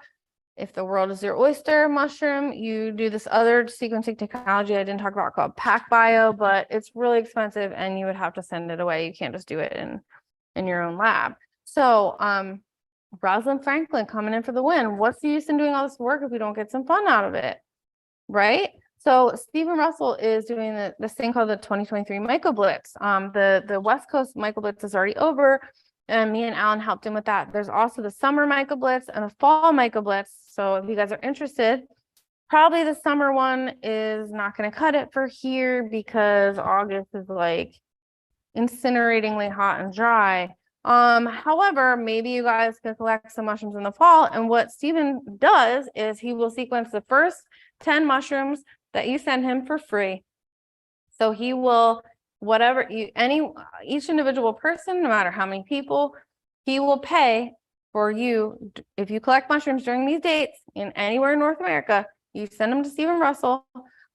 If the world is your oyster mushroom, you do this other sequencing technology I didn't talk about called PacBio, but it's really expensive and you would have to send it away. You can't just do it in your own lab. So Rosalind Franklin coming in for the win. What's the use in doing all this work if we don't get some fun out of it? Right? So Stephen Russell is doing this thing called the 2023 MycoBlitz. The West Coast MycoBlitz is already over, and me and Alan helped him with that. There's also the summer MycoBlitz and the fall MycoBlitz. So if you guys are interested, probably the summer one is not going to cut it for here because August is like incineratingly hot and dry. However, maybe you guys can collect some mushrooms in the fall. And what Stephen does is he will sequence the first 10 mushrooms that you send him for free. So he will, each individual person, no matter how many people, he will pay for you. If you collect mushrooms during these dates in anywhere in North America, you send them to Stephen Russell.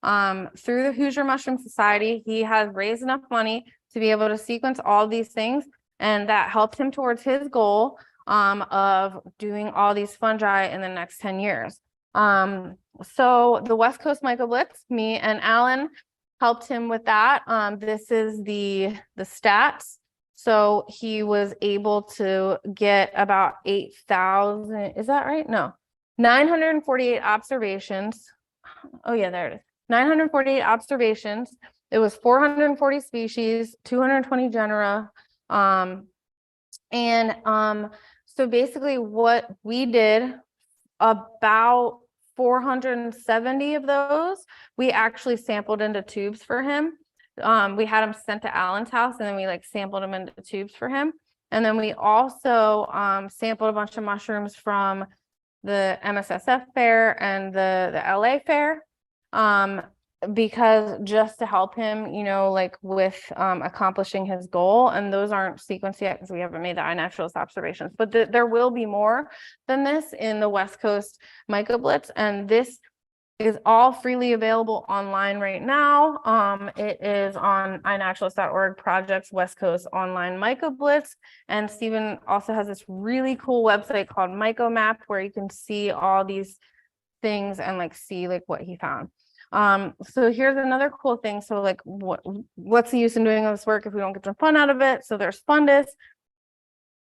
Through the Hoosier Mushroom Society, he has raised enough money to be able to sequence all these things. And that helps him towards his goal of doing all these fungi in the next 10 years. So the West Coast MycoBlitz, me and Alan helped him with that. This is the stats. So he was able to get about 8,000. Is that right? No, 948 observations. Oh yeah, there it is. 948 observations. It was 440 species, 220 genera. So basically what we did, about 470 of those, we actually sampled into tubes for him. We had them sent to Alan's house and then we like sampled them into tubes for him. And then we also sampled a bunch of mushrooms from the MSSF fair and the LA fair. Because just to help him, you know, like with accomplishing his goal, and those aren't sequenced yet because we haven't made the iNaturalist observations, but there will be more than this in the West Coast MycoBlitz. And this is all freely available online right now. It is on iNaturalist.org projects West Coast online Myco Blitz. And Stephen also has this really cool website called MycoMap where you can see all these things and like see like what he found. So here's another cool thing. So like what's the use in doing this work if we don't get some fun out of it? So there's Fundus.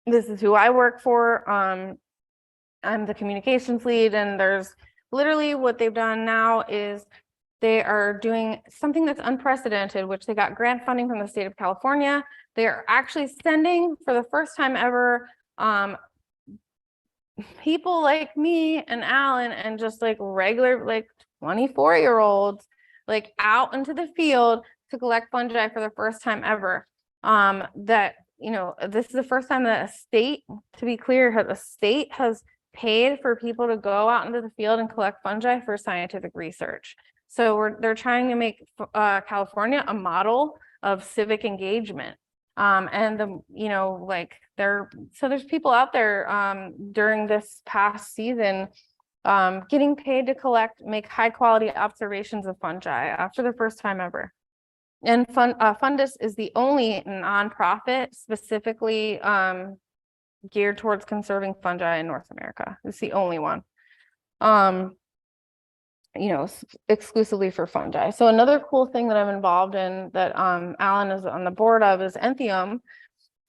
This is who I work for. I'm the communications lead, and there's literally what they've done now is they are doing something that's unprecedented, which they got grant funding from the state of California. They are actually sending for the first time ever people like me and Alan and just like regular like 24-year-olds like out into the field to collect fungi for the first time ever. That, you know, this is the first time that a state, to be clear, a state has paid for people to go out into the field and collect fungi for scientific research. So they're trying to make California a model of civic engagement. And the, you know, like there's people out there during this past season getting paid to make high quality observations of fungi for the first time ever. And Fundus is the only nonprofit specifically geared towards conserving fungi in North America. It's the only one, you know, exclusively for fungi. So another cool thing that I'm involved in that Alan is on the board of is Entheum.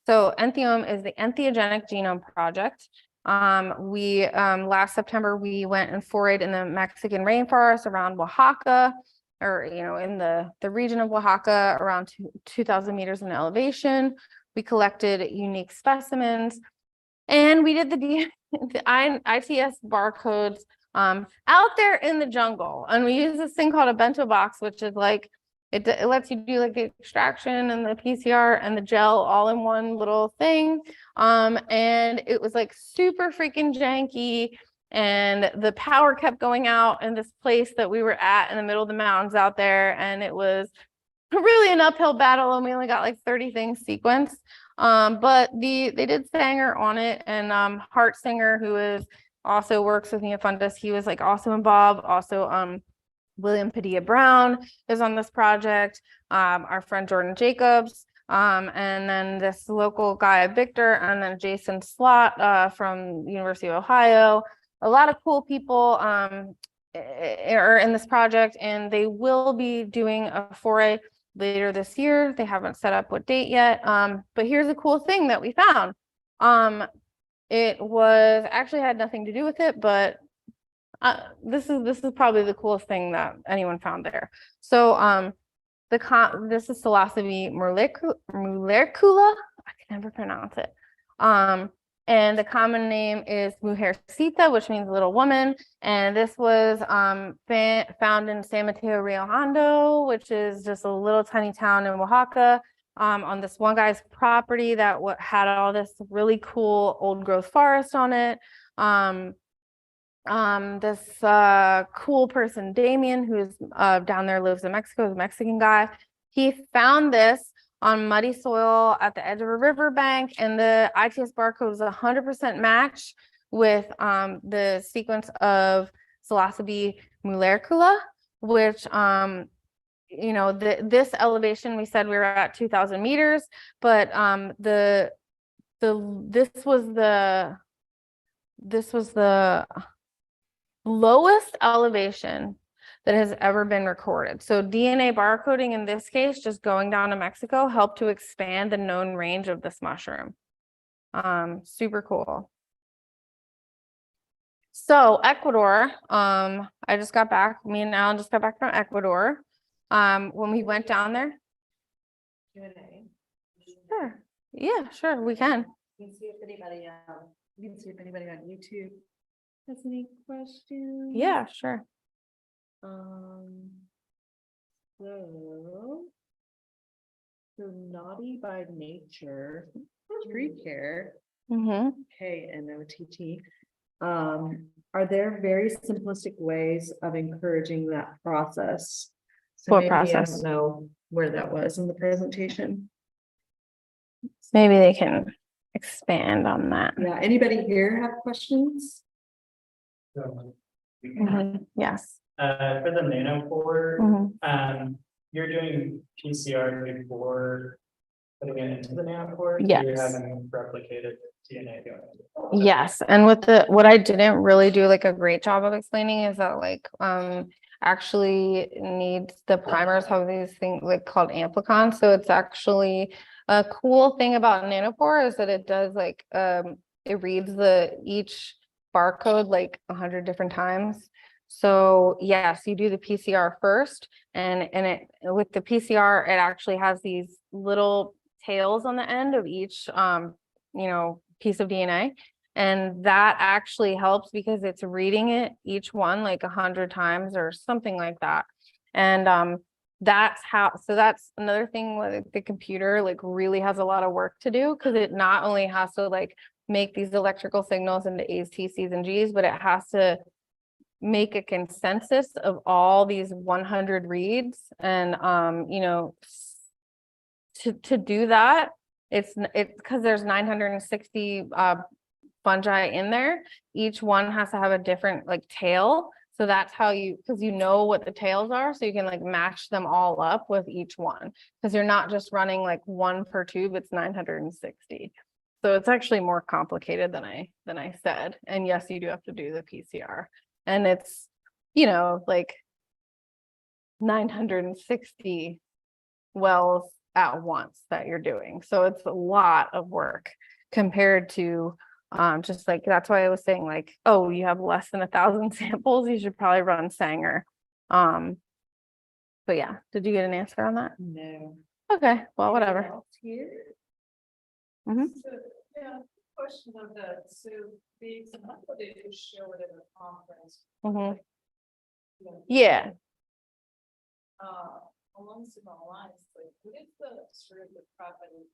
So Entheum is the Entheogenic Genome Project. Last September, we went and forayed in the Mexican rainforest around Oaxaca, or, you know, in the region of Oaxaca around 2,000 meters in elevation. We collected unique specimens. And we did the ITS barcodes out there in the jungle. And we use this thing called a bento box, which is like, it lets you do like the extraction and the PCR and the gel all in one little thing. And it was like super freaking janky. And the power kept going out in this place that we were at in the middle of the mountains out there. And it was really an uphill battle, and we only got like 30 things sequenced. But they did Sanger on it, and Hart Singer, who also works with me at Fundus, he was like also involved. Also, William Padilla Brown is on this project. Our friend Jordan Jacobs, and then this local guy Victor, and then Jason Slott from University of Ohio. A lot of cool people are in this project, and they will be doing a foray later this year. They haven't set up what date yet. But here's a cool thing that we found. It was actually had nothing to do with it, but this is probably the coolest thing that anyone found there. So this is Psilocybe mulercula. I can never pronounce it. And the common name is Mujercita, which means little woman. And this was found in San Mateo Rio Hondo, which is just a little tiny town in Oaxaca, on this one guy's property that had all this really cool old growth forest on it. This cool person, Damien, who's down there, lives in Mexico, is a Mexican guy. He found this on muddy soil at the edge of a riverbank, and the ITS barcode was 100% match with the sequence of Psilocybe mulercula, which you know, this elevation, we said we were at 2,000 meters, but this was the lowest elevation that has ever been recorded. So DNA barcoding in this case, just going down to Mexico, helped to expand the known range of this mushroom. Super cool. So Ecuador, me and Alan just got back from Ecuador. When we went down there. Q&A. Sure. Yeah, sure, we can. You can see if anybody on YouTube has any questions. Yeah, sure. So naughty by nature, tree care, Mm-hmm. KNOTT. Are there very simplistic ways of encouraging that process? So What maybe process? I don't know where that was in the presentation. Maybe they can expand on that. Yeah, anybody here have questions? Mhm. Yes. For the nanopore, Mhm. you're doing PCR before putting it into the nanopore? So Yes. you're having replicated DNA going into it. Yes, and with the what I didn't really do like a great job of explaining is that like actually needs the primers have these things like called amplicons. So it's actually a cool thing about Nanopore is that it does like it reads each barcode like 100 different times. So yes, you do the PCR first, and it with the PCR it actually has these little tails on the end of each piece of DNA. And that actually helps because it's reading it each one like 100 times or something like that. And that's that's another thing where the computer like really has a lot of work to do because it not only has to like make these electrical signals into A's, T's, C's, and G's, but it has to make a consensus of all these 100 reads. And to do that, it's because there's 960 fungi in there. Each one has to have a different like tail. So that's how because you know what the tails are, so you can like match them all up with each one. Because you're not just running like one per tube, it's 960. So it's actually more complicated than I said. And yes, you do have to do the PCR. And it's, like 960 wells at once that you're doing. So it's a lot of work compared to just like that's why I was saying like, oh, you have less than 1,000 samples, you should probably run Sanger. But yeah, did you get an answer on that? No. Okay, well, whatever. Here. Mhm. So, yeah, question of that, so the example that you showed at the conference. Mhm. you know, Yeah. Along similar lines, like, what is the sort of the property?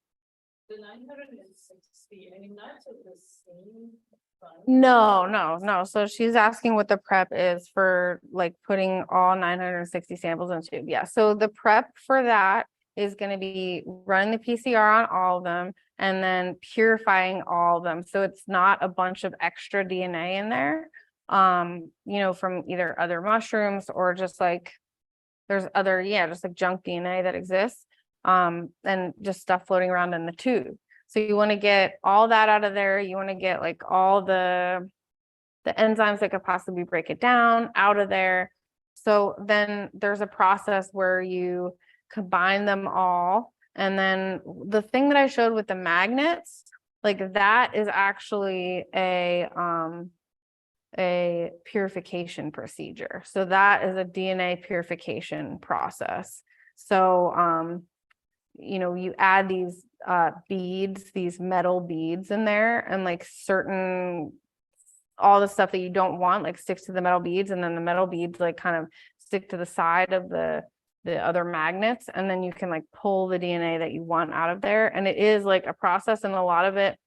The 960, I mean, not to the same. fund. No. So she's asking what the prep is for like putting all 960 samples in a tube. Yeah, so the prep for that is going to be running the PCR on all of them and then purifying all of them. So it's not a bunch of extra DNA in there, from either other mushrooms or just like there's other, just like junk DNA that exists, and just stuff floating around in the tube. So you want to get all that out of there. You want to get like all the enzymes that could possibly break it down out of there. So then there's a process where you combine them all. And then the thing that I showed with the magnets, like that is actually a purification procedure. So that is a DNA purification process. So, you add these beads, these metal beads in there, and like all the stuff that you don't want like sticks to the metal beads, and then the metal beads like kind of stick to the side of the other magnets, and then you can like pull the DNA that you want out of there. And it is like a process, and a lot of it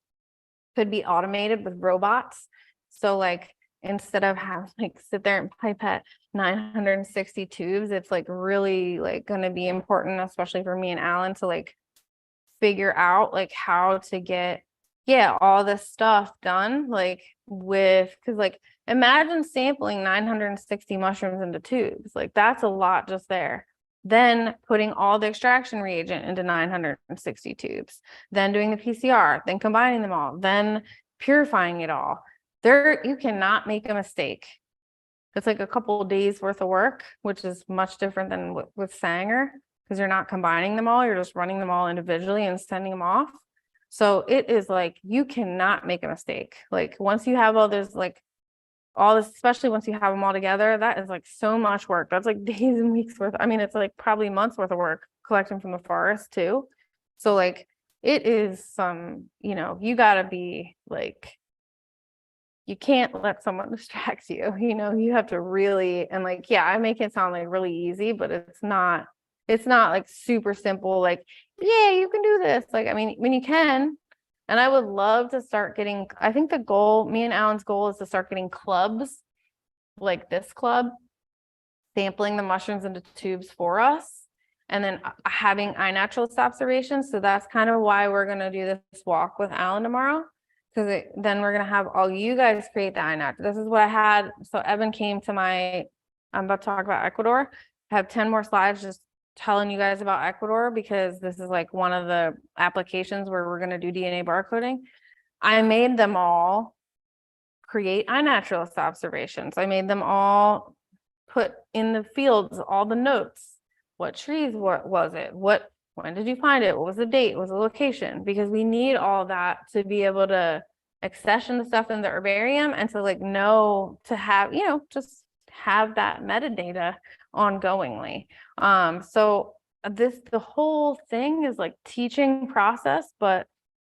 could be automated with robots. So like instead of having like sit there and pipette 960 tubes, it's like really like going to be important, especially for me and Alan, to like figure out like how to get all this stuff done, like because like imagine sampling 960 mushrooms into tubes, like that's a lot just there. Then putting all the extraction reagent into 960 tubes, then doing the PCR, then combining them all, then purifying it all. You cannot make a mistake. It's like a couple of days worth of work, which is much different than with Sanger, because you're not combining them all, you're just running them all individually and sending them off. So it is like, you cannot make a mistake. Like once you have all this, especially once you have them all together, that is like so much work. That's like days and weeks worth. I mean, it's like probably months worth of work collecting from the forest too. So like, it is some, you gotta be like, you can't let someone distract you, you have to really, and like, yeah, I make it sound like really easy, but it's not like super simple, like, yeah, you can do this. Like, I mean, you can, and I would love to start getting, I think the goal, me and Alan's goal is to start getting clubs like this club, sampling the mushrooms into tubes for us, and then having iNaturalist observations. So that's kind of why we're going to do this walk with Alan tomorrow. Because then we're going to have all you guys create the iNaturalist. This is what I had. So Evan came to my I'm about to talk about Ecuador. I have 10 more slides just telling you guys about Ecuador because this is like one of the applications where we're going to do DNA barcoding. I made them all create iNaturalist observations. I made them all put in the fields all the notes. What trees, what was it? When did you find it? What was the date? What was the location? Because we need all that to be able to accession the stuff in the herbarium and to like know to have, you know, just have that metadata ongoingly. So the whole thing is like teaching process, but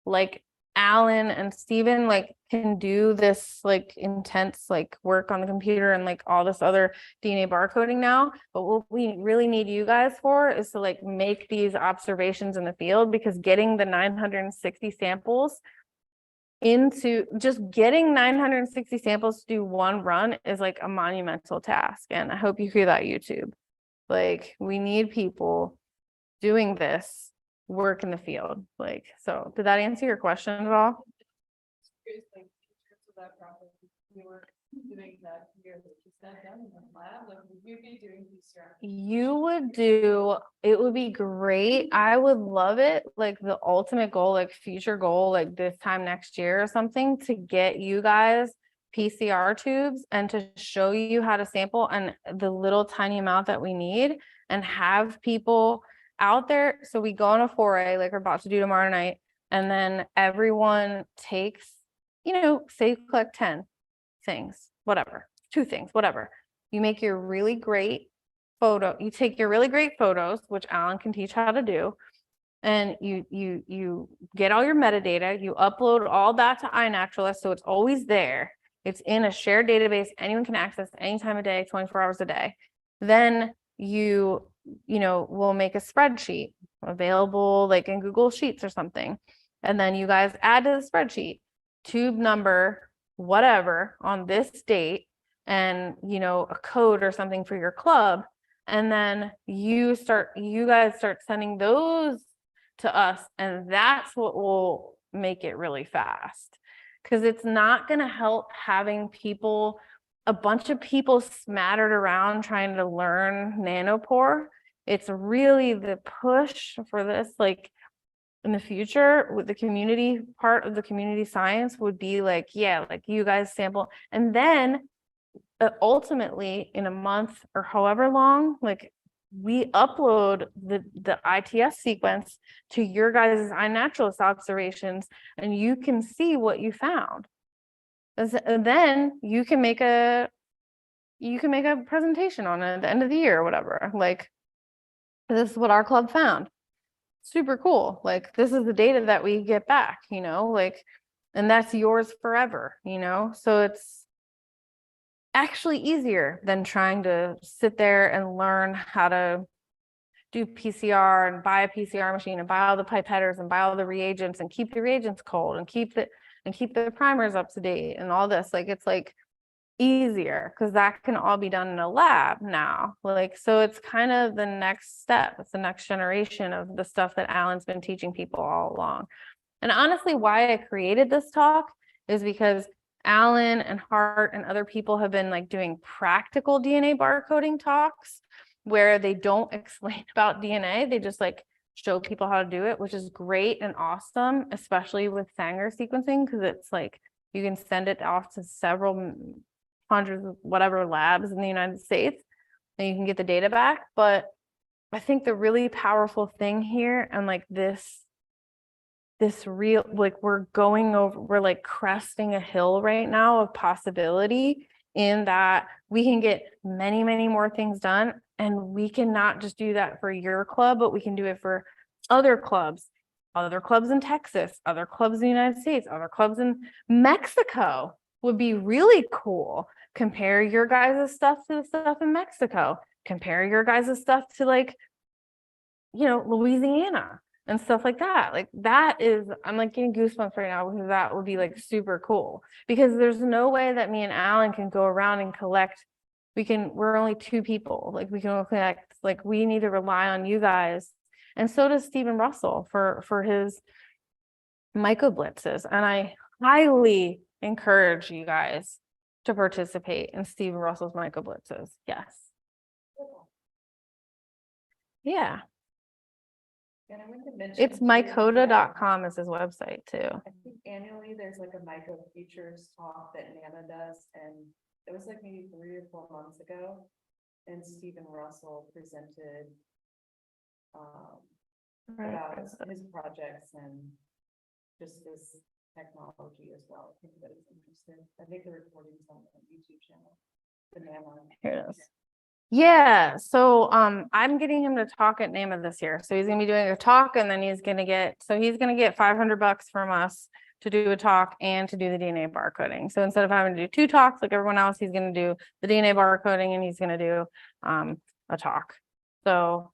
like Alan and Steven like can do this like intense like work on the computer and like all this other DNA barcoding now. But what we really need you guys for is to like make these observations in the field, because getting the 960 samples into just getting 960 samples to do one run is like a monumental task. And I hope you hear that, YouTube. Like, we need people doing this work in the field. Like, so did that answer your question at all? Curious, like, in terms of that process, we were doing that here, like, is that done in the lab? Like, would you be doing PCR? You would do, it would be great. I would love it. Like the ultimate goal, like future goal, like this time next year or something, to get you guys PCR tubes and to show you how to sample and the little tiny amount that we need, and have people out there. So we go on a foray like we're about to do tomorrow night, and then everyone takes, you know, say you collect 10 things, whatever, 2 things, whatever. You make your really great photo, you take your really great photos, which Alan can teach how to do, and you get all your metadata, you upload all that to iNaturalist, so it's always there. It's in a shared database, anyone can access any time of day, 24 hours a day. Then you know, will make a spreadsheet available like in Google Sheets or something. And then you guys add to the spreadsheet, tube number, whatever, on this date, and, you know, a code or something for your club. And then you guys start sending those to us. And that's what will make it really fast. Because it's not going to help having people, a bunch of people smattered around trying to learn Nanopore. It's really the push for this, like in the future with the community part of the community science would be like, yeah, like you guys sample. And then ultimately in a month or however long, like we upload the ITS sequence to your guys' iNaturalist observations, and you can see what you found. And then you can make a presentation on it at the end of the year or whatever. Like, this is what our club found. Super cool. Like, this is the data that we get back, you know, like, and that's yours forever, you know? So it's actually easier than trying to sit there and learn how to do PCR and buy a PCR machine and buy all the pipetters and buy all the reagents and keep the reagents cold and keep the primers up to date and all this. Like, it's like easier because that can all be done in a lab now. Like, so it's kind of the next step. It's the next generation of the stuff that Alan's been teaching people all along. And honestly, why I created this talk is because Alan and Hart and other people have been like doing practical DNA barcoding talks where they don't explain about DNA. They just like show people how to do it, which is great and awesome, especially with Sanger sequencing, because it's like you can send it off to several hundreds of whatever labs in the United States and you can get the data back. But I think the really powerful thing here, and like this real, like we're like cresting a hill right now of possibility, in that we can get many, many more things done. And we can not just do that for your club, but we can do it for other clubs in Texas, other clubs in the United States, other clubs in Mexico. Would be really cool. Compare your guys' stuff to the stuff in Mexico. Compare your guys' stuff to, like, you know, Louisiana and stuff like that. Like, that is, I'm like getting goosebumps right now, because that would be like super cool. Because there's no way that me and Alan can go around and collect. We're only 2 people. Like, we can only collect, like, we need to rely on you guys. And so does Stephen Russell for his mycoblitzes. And I highly encourage you guys to participate in Stephen Russell's mycoblitzes. Yes. Yeah, And I meant to mention. it's too, mycota.com is his website too. I think annually there's like a Myco Futures talk that NAMA does, and it was like maybe 3 or 4 months ago. And Stephen Russell presented about his projects and just this technology as well. I think that is interesting. I think the recording's on the YouTube channel. The NAMA. Here it is. Yeah, so I'm getting him to talk at NAMA this year. So he's gonna be doing a talk and then he's gonna get $500 from us to do a talk and to do the DNA barcoding. So instead of having to do 2 talks like everyone else, he's gonna do the DNA barcoding and he's gonna do a talk. So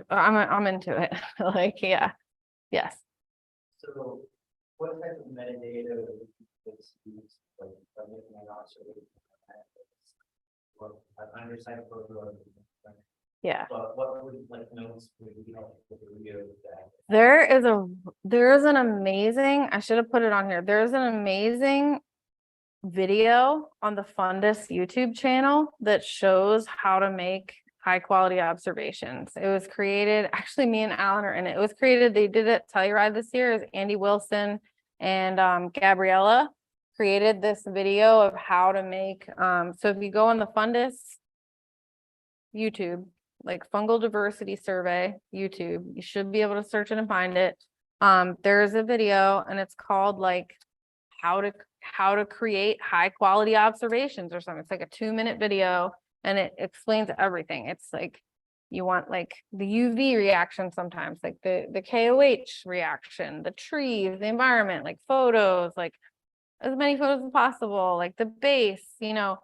I'm into it. Like, yeah, yes. So what type of metadata is used, like, by looking at observation? What, I understand photo, Yeah. but what would, like, notes would be helpful to review that? There is an amazing, I should have put it on here. There's an amazing video on the Fundus YouTube channel that shows how to make high quality observations. It was created, actually me and Alan are in it. It was created, they did it Telluride this year, is Andy Wilson and Gabriella created this video of how to make, so if you go on the Fundus YouTube, like fungal diversity survey, YouTube, you should be able to search it and find it. There's a video and it's called like how to create high quality observations or something. It's like a 2-minute video and it explains everything. It's like you want like the UV reaction sometimes, like the KOH reaction, the trees, the environment, like photos, like as many photos as possible, like the base, you know,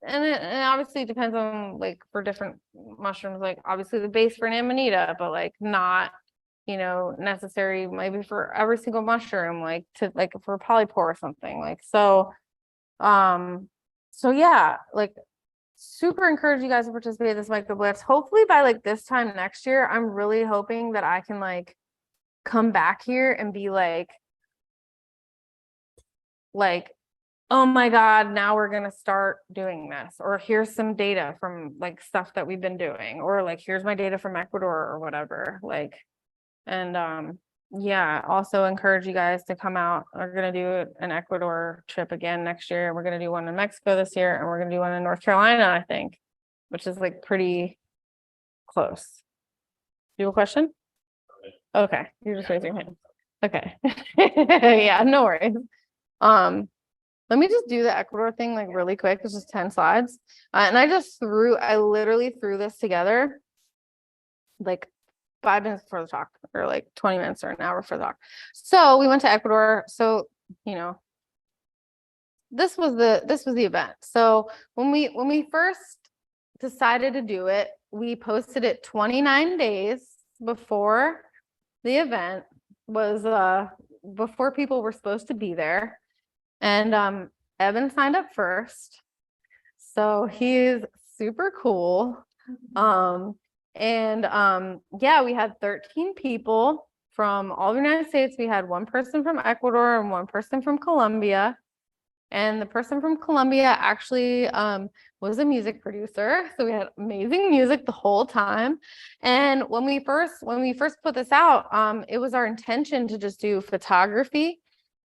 and it obviously depends on like for different mushrooms, like obviously the base for an amanita, but like not, you know, necessary maybe for every single mushroom, like to like for polypore or something like so. So yeah, like super encourage you guys to participate in this microblitz. Hopefully by like this time next year, I'm really hoping that I can like come back here and be like, oh my God, now we're going to start doing this, or here's some data from like stuff that we've been doing, or like, here's my data from Ecuador or whatever, like, and yeah, also encourage you guys to come out. We're going to do an Ecuador trip again next year. We're going to do one in Mexico this year, and we're going to do one in North Carolina, I think, which is like pretty close. Do you have a question? Okay, you're just raising your hand. Okay. Yeah, no worries. Let me just do the Ecuador thing like really quick. It's just 10 slides. And I literally threw this together like 5 minutes before the talk, or like 20 minutes or an hour before the talk. So we went to Ecuador. So, you know, this was the event. So when we first decided to do it, we posted it 29 days before the event was before people were supposed to be there. And Evan signed up first. So he's super cool. Yeah, we had 13 people from all the United States. We had 1 person from Ecuador and 1 person from Colombia. And the person from Colombia actually was a music producer. So we had amazing music the whole time. And when we first put this out, it was our intention to just do photography,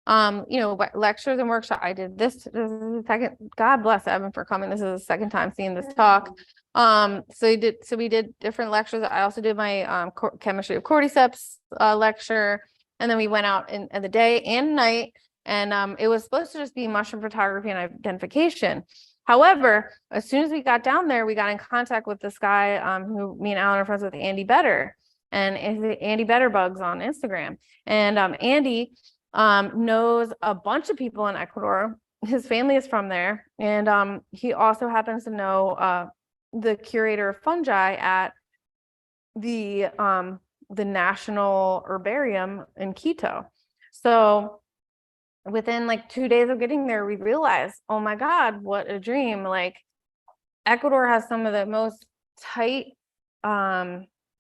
you know, lectures and workshops. I did this is the second, God bless Evan for coming. This is the second time seeing this talk. So we did different lectures. I also did my chemistry of cordyceps lecture. And then we went out in the day and night. And it was supposed to just be mushroom photography and identification. However, as soon as we got down there, we got in contact with this guy who me and Alan are friends with, Andy Better, and Andy Better Bugs on Instagram. And Andy knows a bunch of people in Ecuador. His family is from there. And he also happens to know the curator of fungi at the National Herbarium in Quito. So within like 2 days of getting there, we realized, oh my God, what a dream. Like Ecuador has some of the most tight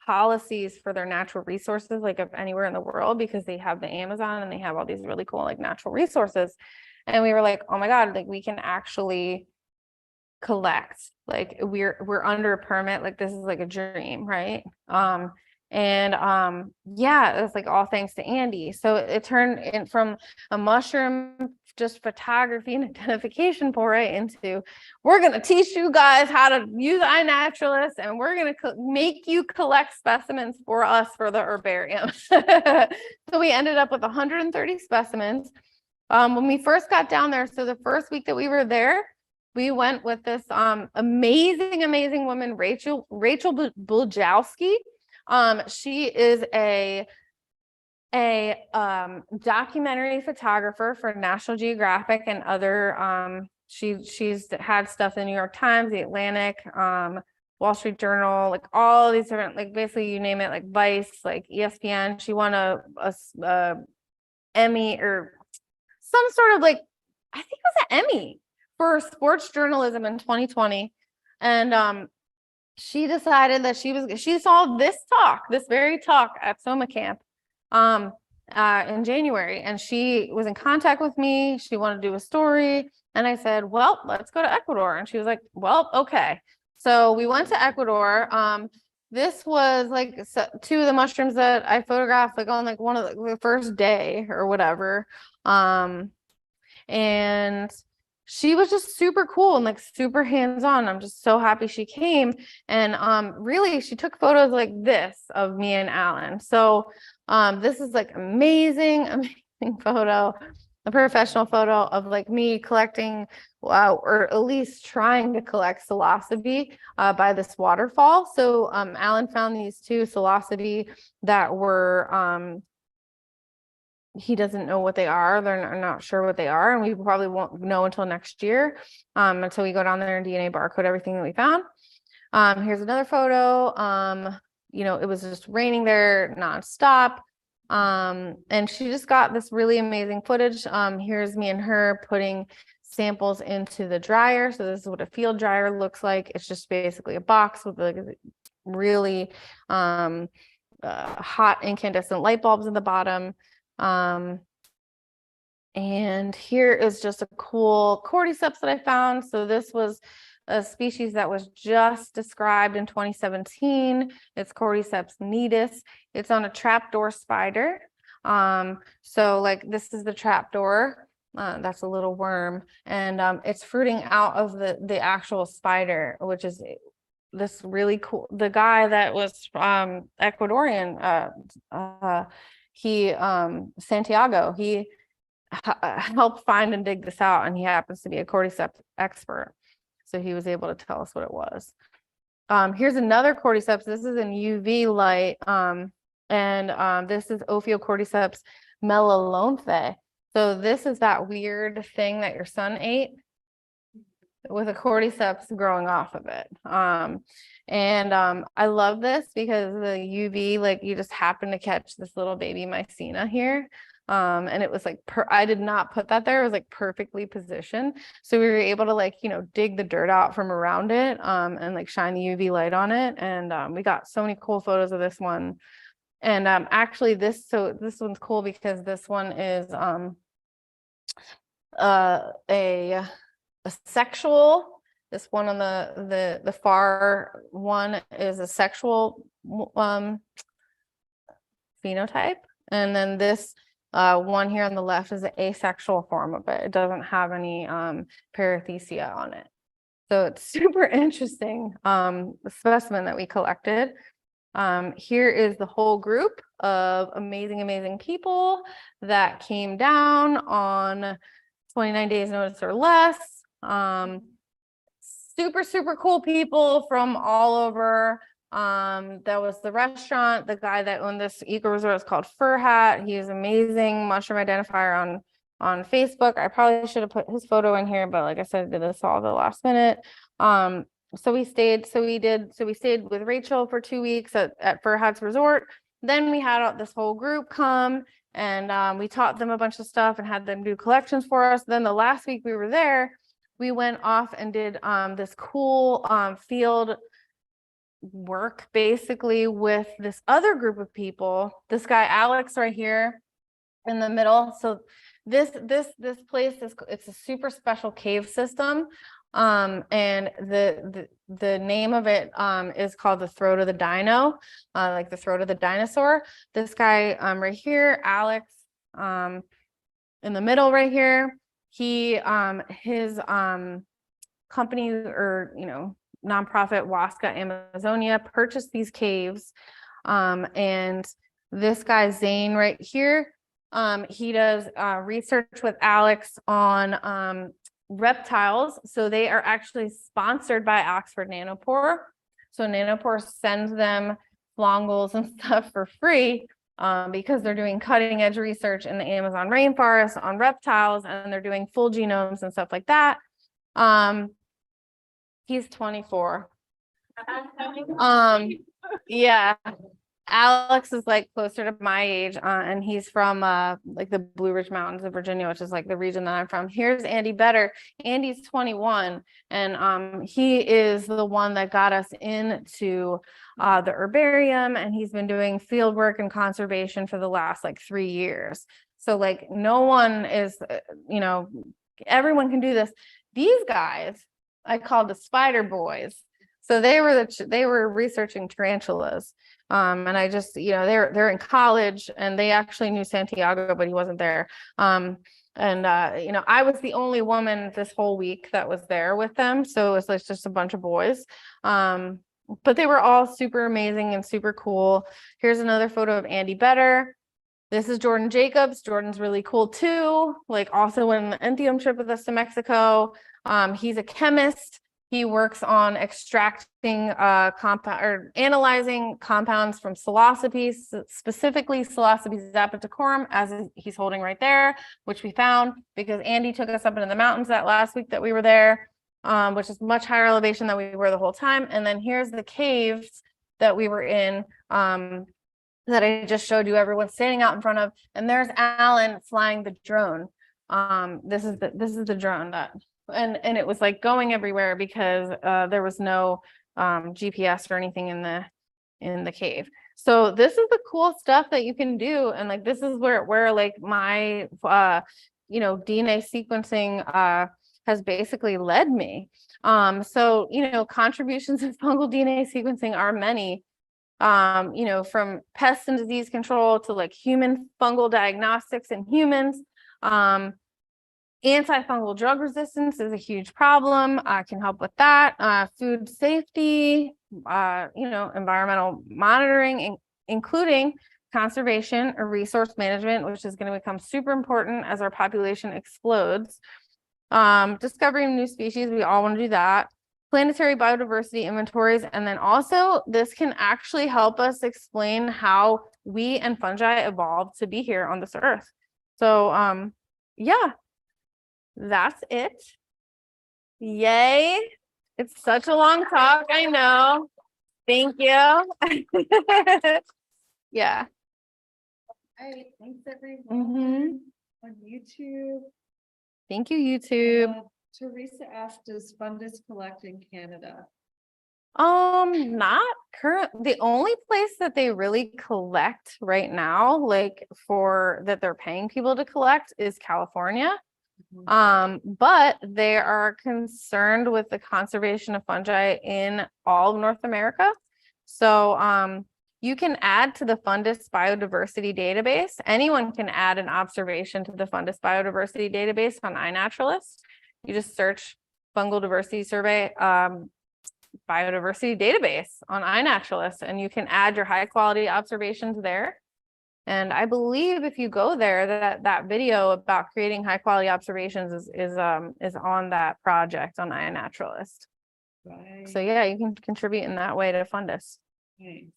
policies for their natural resources, like of anywhere in the world, because they have the Amazon and they have all these really cool like natural resources. And we were like, oh my God, like we can actually collect. Like we're under a permit, like this is like a dream, right? Yeah, it was like all thanks to Andy. So it turned in from a mushroom just photography and identification foray into we're going to teach you guys how to use iNaturalist, and we're going to make you collect specimens for us for the herbarium. So we ended up with 130 specimens. When we first got down there, so the first week that we were there, we went with this amazing woman, Rachel Buljowski. She is a documentary photographer for National Geographic and other she's had stuff in the New York Times, the Atlantic, Wall Street Journal, like all these different, like basically you name it, like Vice, like ESPN. She won a Emmy or some sort of like, I think it was an Emmy for sports journalism in 2020. And she decided that she saw this very talk at Soma Camp in January, and she was in contact with me. She wanted to do a story, and I said, well, let's go to Ecuador. And she was like, well, okay. So we went to Ecuador. This was like two of the mushrooms that I photographed like on like one of the first day or whatever. And she was just super cool and like super hands-on. I'm just so happy she came. And really she took photos like this of me and Alan. So this is like amazing photo, a professional photo of like me collecting or at least trying to collect psilocybe by this waterfall. So Alan found these two psilocybe that were he doesn't know what they are. They're not sure what they are, and we probably won't know until next year until we go down there and DNA barcode everything that we found. Here's another photo. You know, it was just raining there nonstop. And she just got this really amazing footage. Here's me and her putting samples into the dryer. So this is what a field dryer looks like. It's just basically a box with like really hot incandescent light bulbs in the bottom. And here is just a cool cordyceps that I found. So this was a species that was just described in 2017. It's Cordyceps nidus. It's on a trapdoor spider. So like this is the trapdoor. That's a little worm, and it's fruiting out of the actual spider, which is this really cool. The guy that was Ecuadorian, he Santiago, he helped find and dig this out, and he happens to be a cordyceps expert, so he was able to tell us what it was. Here's another cordyceps. This is in UV light, and this is Ophiocordyceps melalonthe. So this is that weird thing that your son ate with a cordyceps growing off of it. I love this because the UV, like you just happen to catch this little baby mycena here. And it was like, I did not put that there. It was like perfectly positioned. So we were able to like, you know, dig the dirt out from around it, and like shine the UV light on it. And we got so many cool photos of this one. And actually this one's cool because this one is a sexual. This one on the far one is a sexual phenotype, and then this one here on the left is an asexual form of it. It doesn't have any parathecia on it. So it's super interesting specimen that we collected. Here is the whole group of amazing people that came down on 29 days notice or less. Super cool people from all over. That was the restaurant. The guy that owned this eco resort is called Fur Hat. He's amazing mushroom identifier on Facebook. I probably should have put his photo in here, but like I said, I did this all the last minute. So we stayed with Rachel for 2 weeks at Fur Hat's resort. Then we had this whole group come, and we taught them a bunch of stuff and had them do collections for us. Then the last week we were there, we went off and did this cool field work basically with this other group of people. This guy Alex right here in the middle. So this place it's a super special cave system. And the name of it is called the throat of the dino, like the throat of the dinosaur. This guy right here, Alex, in the middle right here, he his company, or nonprofit Huasca Amazonia, purchased these caves, and this guy Zane right here, he does research with Alex on reptiles. So they are actually sponsored by Oxford Nanopore. So Nanopore sends them flongles and stuff for free, because they're doing cutting edge research in the Amazon rainforest on reptiles, and they're doing full genomes and stuff like that. He's 24. Yeah. Alex is like closer to my age, and he's from like the Blue Ridge Mountains of Virginia, which is like the region that I'm from. Here's Andy Better. Andy's 21, and he is the one that got us into the herbarium, and he's been doing field work and conservation for the last like 3 years. So like no one is, everyone can do this. These guys I called the Spider Boys. So they were researching tarantulas. And I just, they're in college, and they actually knew Santiago, but he wasn't there. I was the only woman this whole week that was there with them. So it was like just a bunch of boys. But they were all super amazing and super cool. Here's another photo of Andy Better. This is Jordan Jacobs. Jordan's really cool too. Like also went on the Entheum trip with us to Mexico. He's a chemist. He works on extracting compound or analyzing compounds from psilocybes, specifically Psilocybes zapaticorum, as he's holding right there, which we found because Andy took us up into the mountains that last week that we were there, which is much higher elevation than we were the whole time. And then here's the caves that we were in, that I just showed you, everyone standing out in front of, and there's Alan flying the drone. This is the drone that. And it was like going everywhere because there was no GPS or anything in the cave. So this is the cool stuff that you can do, and like this is where like my DNA sequencing has basically led me. So contributions of fungal DNA sequencing are many. From pest and disease control to like human fungal diagnostics in humans. Antifungal drug resistance is a huge problem. Can help with that. Food safety, environmental monitoring, including conservation or resource management, which is going to become super important as our population explodes. Discovering new species, we all want to do that. Planetary biodiversity inventories, and then also this can actually help us explain how we and fungi evolved to be here on this earth. So yeah. That's it. Yay. It's such a long talk, I know. Thank you. Yeah. All right, thanks everyone on YouTube. Thank you, YouTube. Teresa asked, does fundus collect in Canada? Not current. The only place that they really collect right now, like for that they're paying people to collect, is California. But they are concerned with the conservation of fungi in all of North America. So you can add to the fundus biodiversity database. Anyone can add an observation to the fundus biodiversity database on iNaturalist. You just search fungal diversity survey biodiversity database on iNaturalist, and you can add your high quality observations there. And I believe if you go there, that video about creating high quality observations is on that project on iNaturalist. Right. So yeah, you can contribute in that way to fundus. Right.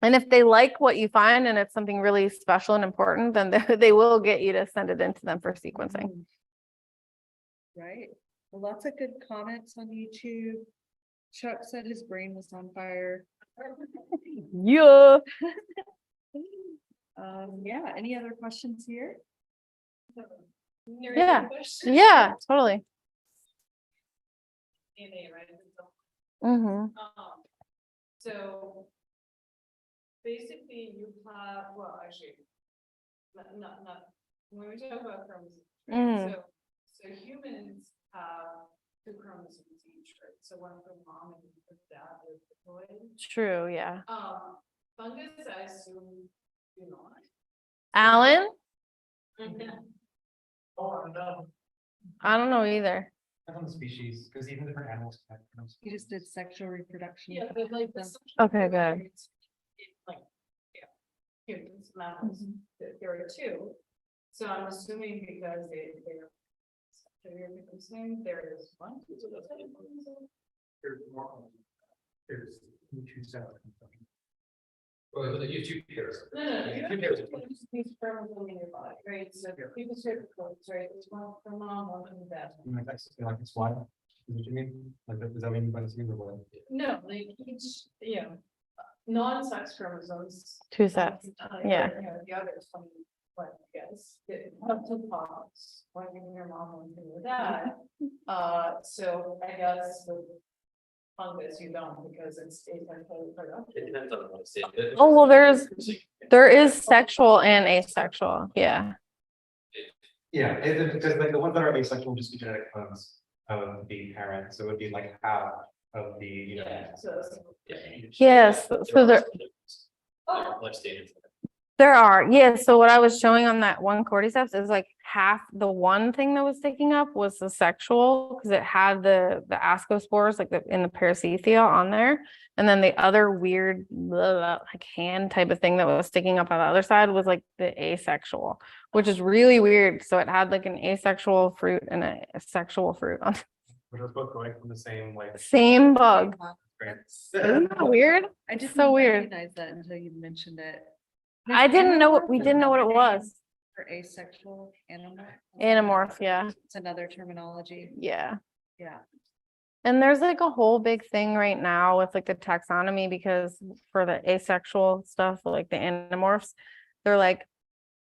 And if they like what you find and it's something really special and important, then they will get you to send it into them for sequencing. Right. Well, lots of good comments on YouTube. Chuck said his brain was on fire. Yeah. Yeah, any other questions here? Yeah. Yeah, totally. DNA, right? So basically you have, well, actually, not when we talk about chromosomes, right? So humans have 2 chromosomes each, right? So one for mom and for dad with the boy. True, yeah. Fungus, I assume, do not. Alan? Oh, no. I don't know either. Depends on the species, because even different animals have chromosomes. You just did sexual reproduction. Yeah, but like the. Okay, good. Like, yeah, humans, mammals, there are 2. So I'm assuming because they're reproducing, there is 1, 2, so that's kind of. There's more. There's 2 separate. Well, you 2 pairs. No, you have to use these chromosomes in your body, right? So people say codes, right? There's one for mom, one for dad. Like that's like it's why. Is what you mean? Like does that mean by the same or what? No, like each, non-sex chromosomes. 2 sets. Yeah. The others, I guess, have 2 pods, one in your mom, one in your dad. So I guess with fungus, you don't, because it's asexually productive. It depends on what stage. Oh, well, there is sexual and asexual. Yeah. Yeah, because like the ones that are asexual would just be genetic clones of the parent, so it would be like half of the, Yeah, so. Yes. So there, Life stages. there are. Yeah. So what I was showing on that one cordyceps is like half the one thing that was sticking up was the sexual because it had the ascospores like in the parathecia on there. And then the other weird like hand type of thing that was sticking up on the other side was like the asexual, which is really weird. So it had like an asexual fruit and a sexual fruit on Which was both going from the same like. the same bug. Grants. Isn't that weird? I didn't So weird. recognize that until you mentioned it. I didn't know what we didn't know what it was. For asexual animal. Anamorph, yeah. It's another terminology. Yeah. Yeah. And there's like a whole big thing right now with like the taxonomy because for the asexual stuff, like the anamorphs, they're like,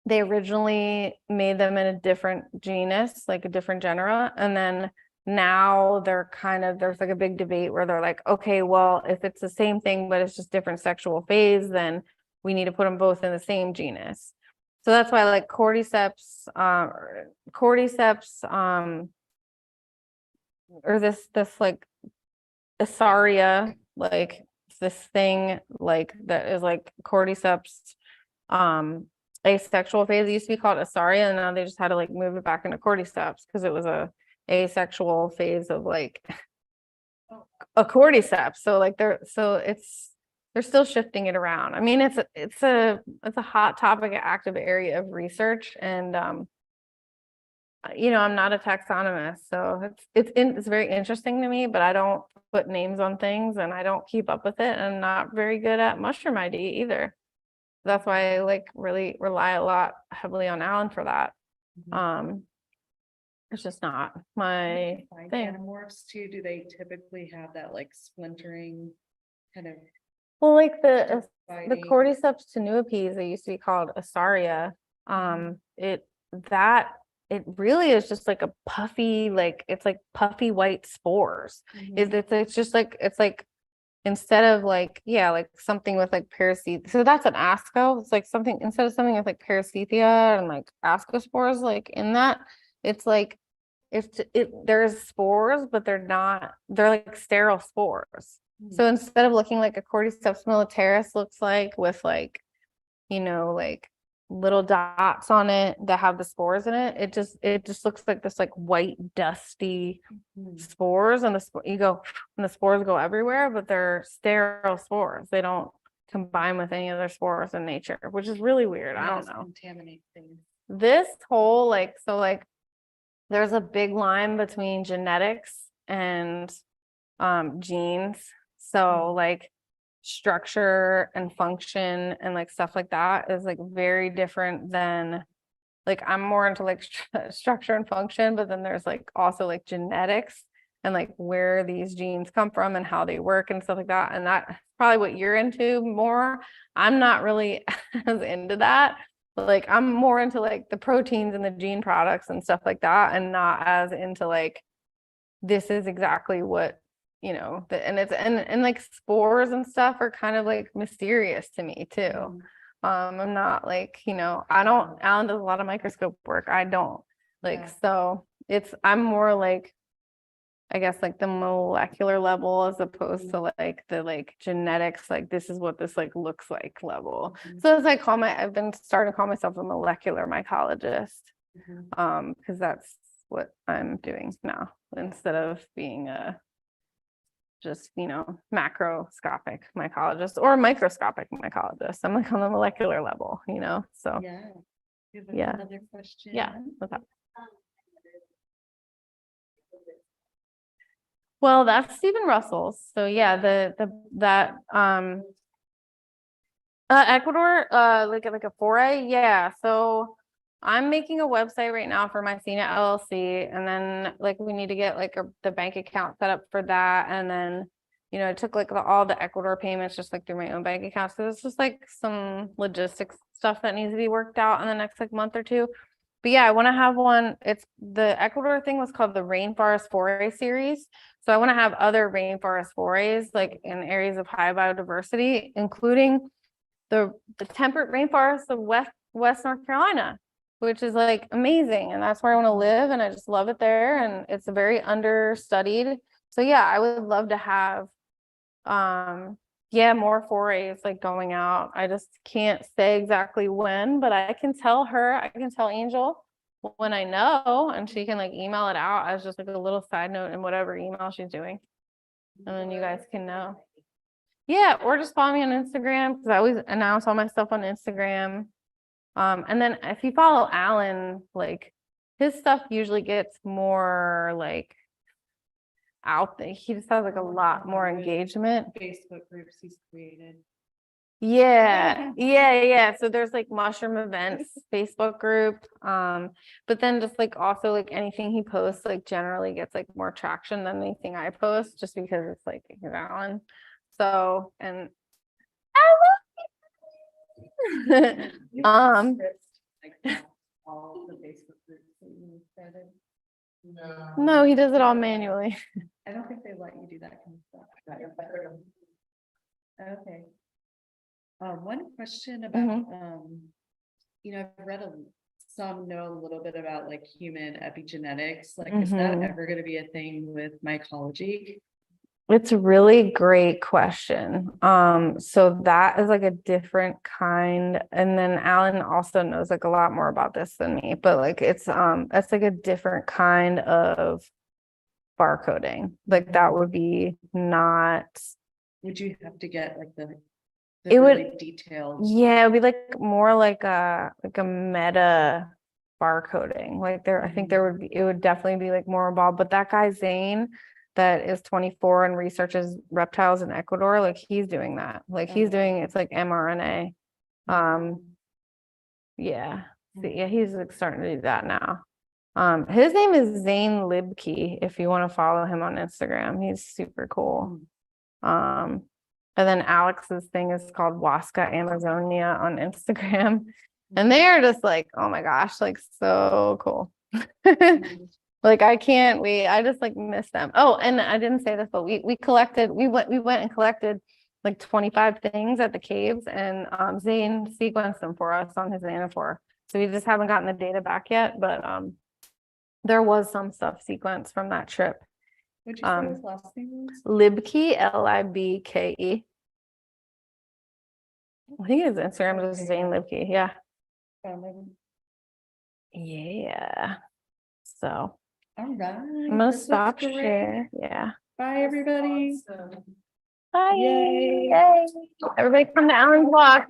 they originally made them in a different genus, like a different genera. And then now they're there's like a big debate where they're like, okay, well, if it's the same thing, but it's just different sexual phase, then we need to put them both in the same genus. So that's why like cordyceps, or this like Asaria, like this thing like that is like cordyceps asexual phase. It used to be called Asaria and now they just had to like move it back into cordyceps because it was a asexual phase of like a cordyceps. So like they're still shifting it around. I mean, it's a hot topic, an active area of research, and I'm not a taxonomist, so it's very interesting to me, but I don't put names on things and I don't keep up with it, and I'm not very good at mushroom ID either. That's why I like really rely a lot heavily on Alan for that. It's just not my Like thing. Anamorphs too, do they typically have that like splintering kind of? Well, like the dividing? cordyceps tenuipes, they used to be called Asaria. It really is just like a puffy, like it's like puffy white spores. Mhm. It's just like it's like instead of like like something with like parathecia. So that's an asco. It's like something instead of something with like parathecia and like ascospores like in that, it's like there's spores, but they're like sterile spores. So instead of looking like a cordyceps militaris looks like with like, like little dots on it that have the spores in it, it just looks like this like white dusty spores, and the spores go everywhere, but they're sterile spores. They don't combine with any other spores in nature, which is really weird. I don't know. Contaminate things. This whole there's a big line between genetics and genes. So like structure and function and like stuff like that is like very different than like I'm more into like structure and function, but then there's like also like genetics and like where these genes come from and how they work and stuff like that. And that's probably what you're into more. I'm not really as into that. Like I'm more into like the proteins and the gene products and stuff like that, and not as into like this is exactly what and like spores and stuff are kind of like mysterious to me too. I'm not like Alan does a lot of microscope work. I don't like, Yeah. so I'm more like I guess like the molecular level as opposed to like the like genetics, like this is what this like looks like level. So as I've been starting to call myself a molecular mycologist, because that's what I'm doing now instead of being a just, macroscopic mycologist or microscopic mycologist. I'm like on the molecular level, so Yeah. You have Yeah. Another question? yeah. What's up? Well, that's Stephen Russell's. So yeah, Ecuador, like a foray. Yeah. So I'm making a website right now for Mycena LLC, and then like we need to get like the bank account set up for that, and then it took like all the Ecuador payments just like through my own bank account. So it's just like some logistics stuff that needs to be worked out in the next like month or two. But yeah, I want to have one. It's the Ecuador thing was called the Rainforest Foray series. So I want to have other rainforest forays like in areas of high biodiversity, including the temperate rainforest of West North Carolina, which is like amazing. And that's where I want to live. And I just love it there. And it's very understudied. So yeah, I would love to have more forays like going out. I just can't say exactly when, but I can tell Angel when I know, and she can like email it out as just like a little side note in whatever email she's doing. And then you guys can know. Yeah, or just follow me on Instagram because I always announce all my stuff on Instagram. And then if you follow Alan, like his stuff usually gets more like out there. He just has like a lot more engagement. Facebook groups he's created. Yeah. So there's like mushroom events Facebook group. But then just like also like anything he posts like generally gets like more traction than anything I post just because it's like Alan. So and I love All the Facebook groups that you started. no, he does it all manually. I don't think they let you do that kind of stuff. Okay. One question about, I've read know a little bit about like human epigenetics. Like, is that ever going to be a thing with mycology? It's a really great question. So that is like a different kind. And then Alan also knows like a lot more about this than me, but like it's like a different kind of barcoding. Like that would be not. Would you have to get like the It really would detailed? Yeah, it would be like more like a meta barcoding. Like I think it would definitely be like more involved. But that guy Zane that is 24 and researches reptiles in Ecuador, like he's doing that. Like he's doing it's like mRNA. Yeah. He's like starting to do that now. His name is Zane Libke, if you want to follow him on Instagram. He's super cool. And then Alex's thing is called Wasca Amazonia on Instagram. And they are just like, oh my gosh, like so cool. Like I can't wait. I just like miss them. Oh, and I didn't say this, but we went and collected like 25 things at the caves, and Zane sequenced them for us on his Nanopore. So we just haven't gotten the data back yet, but there was some stuff sequenced from that trip. What'd you say his last name was? Libke, Libke. I think his Instagram is Zane Libke. Yeah. Yeah. So All right. I'm gonna stop share. Yeah. Bye, everybody. Bye. Yay. Yay. Everybody come to Alan's Walk.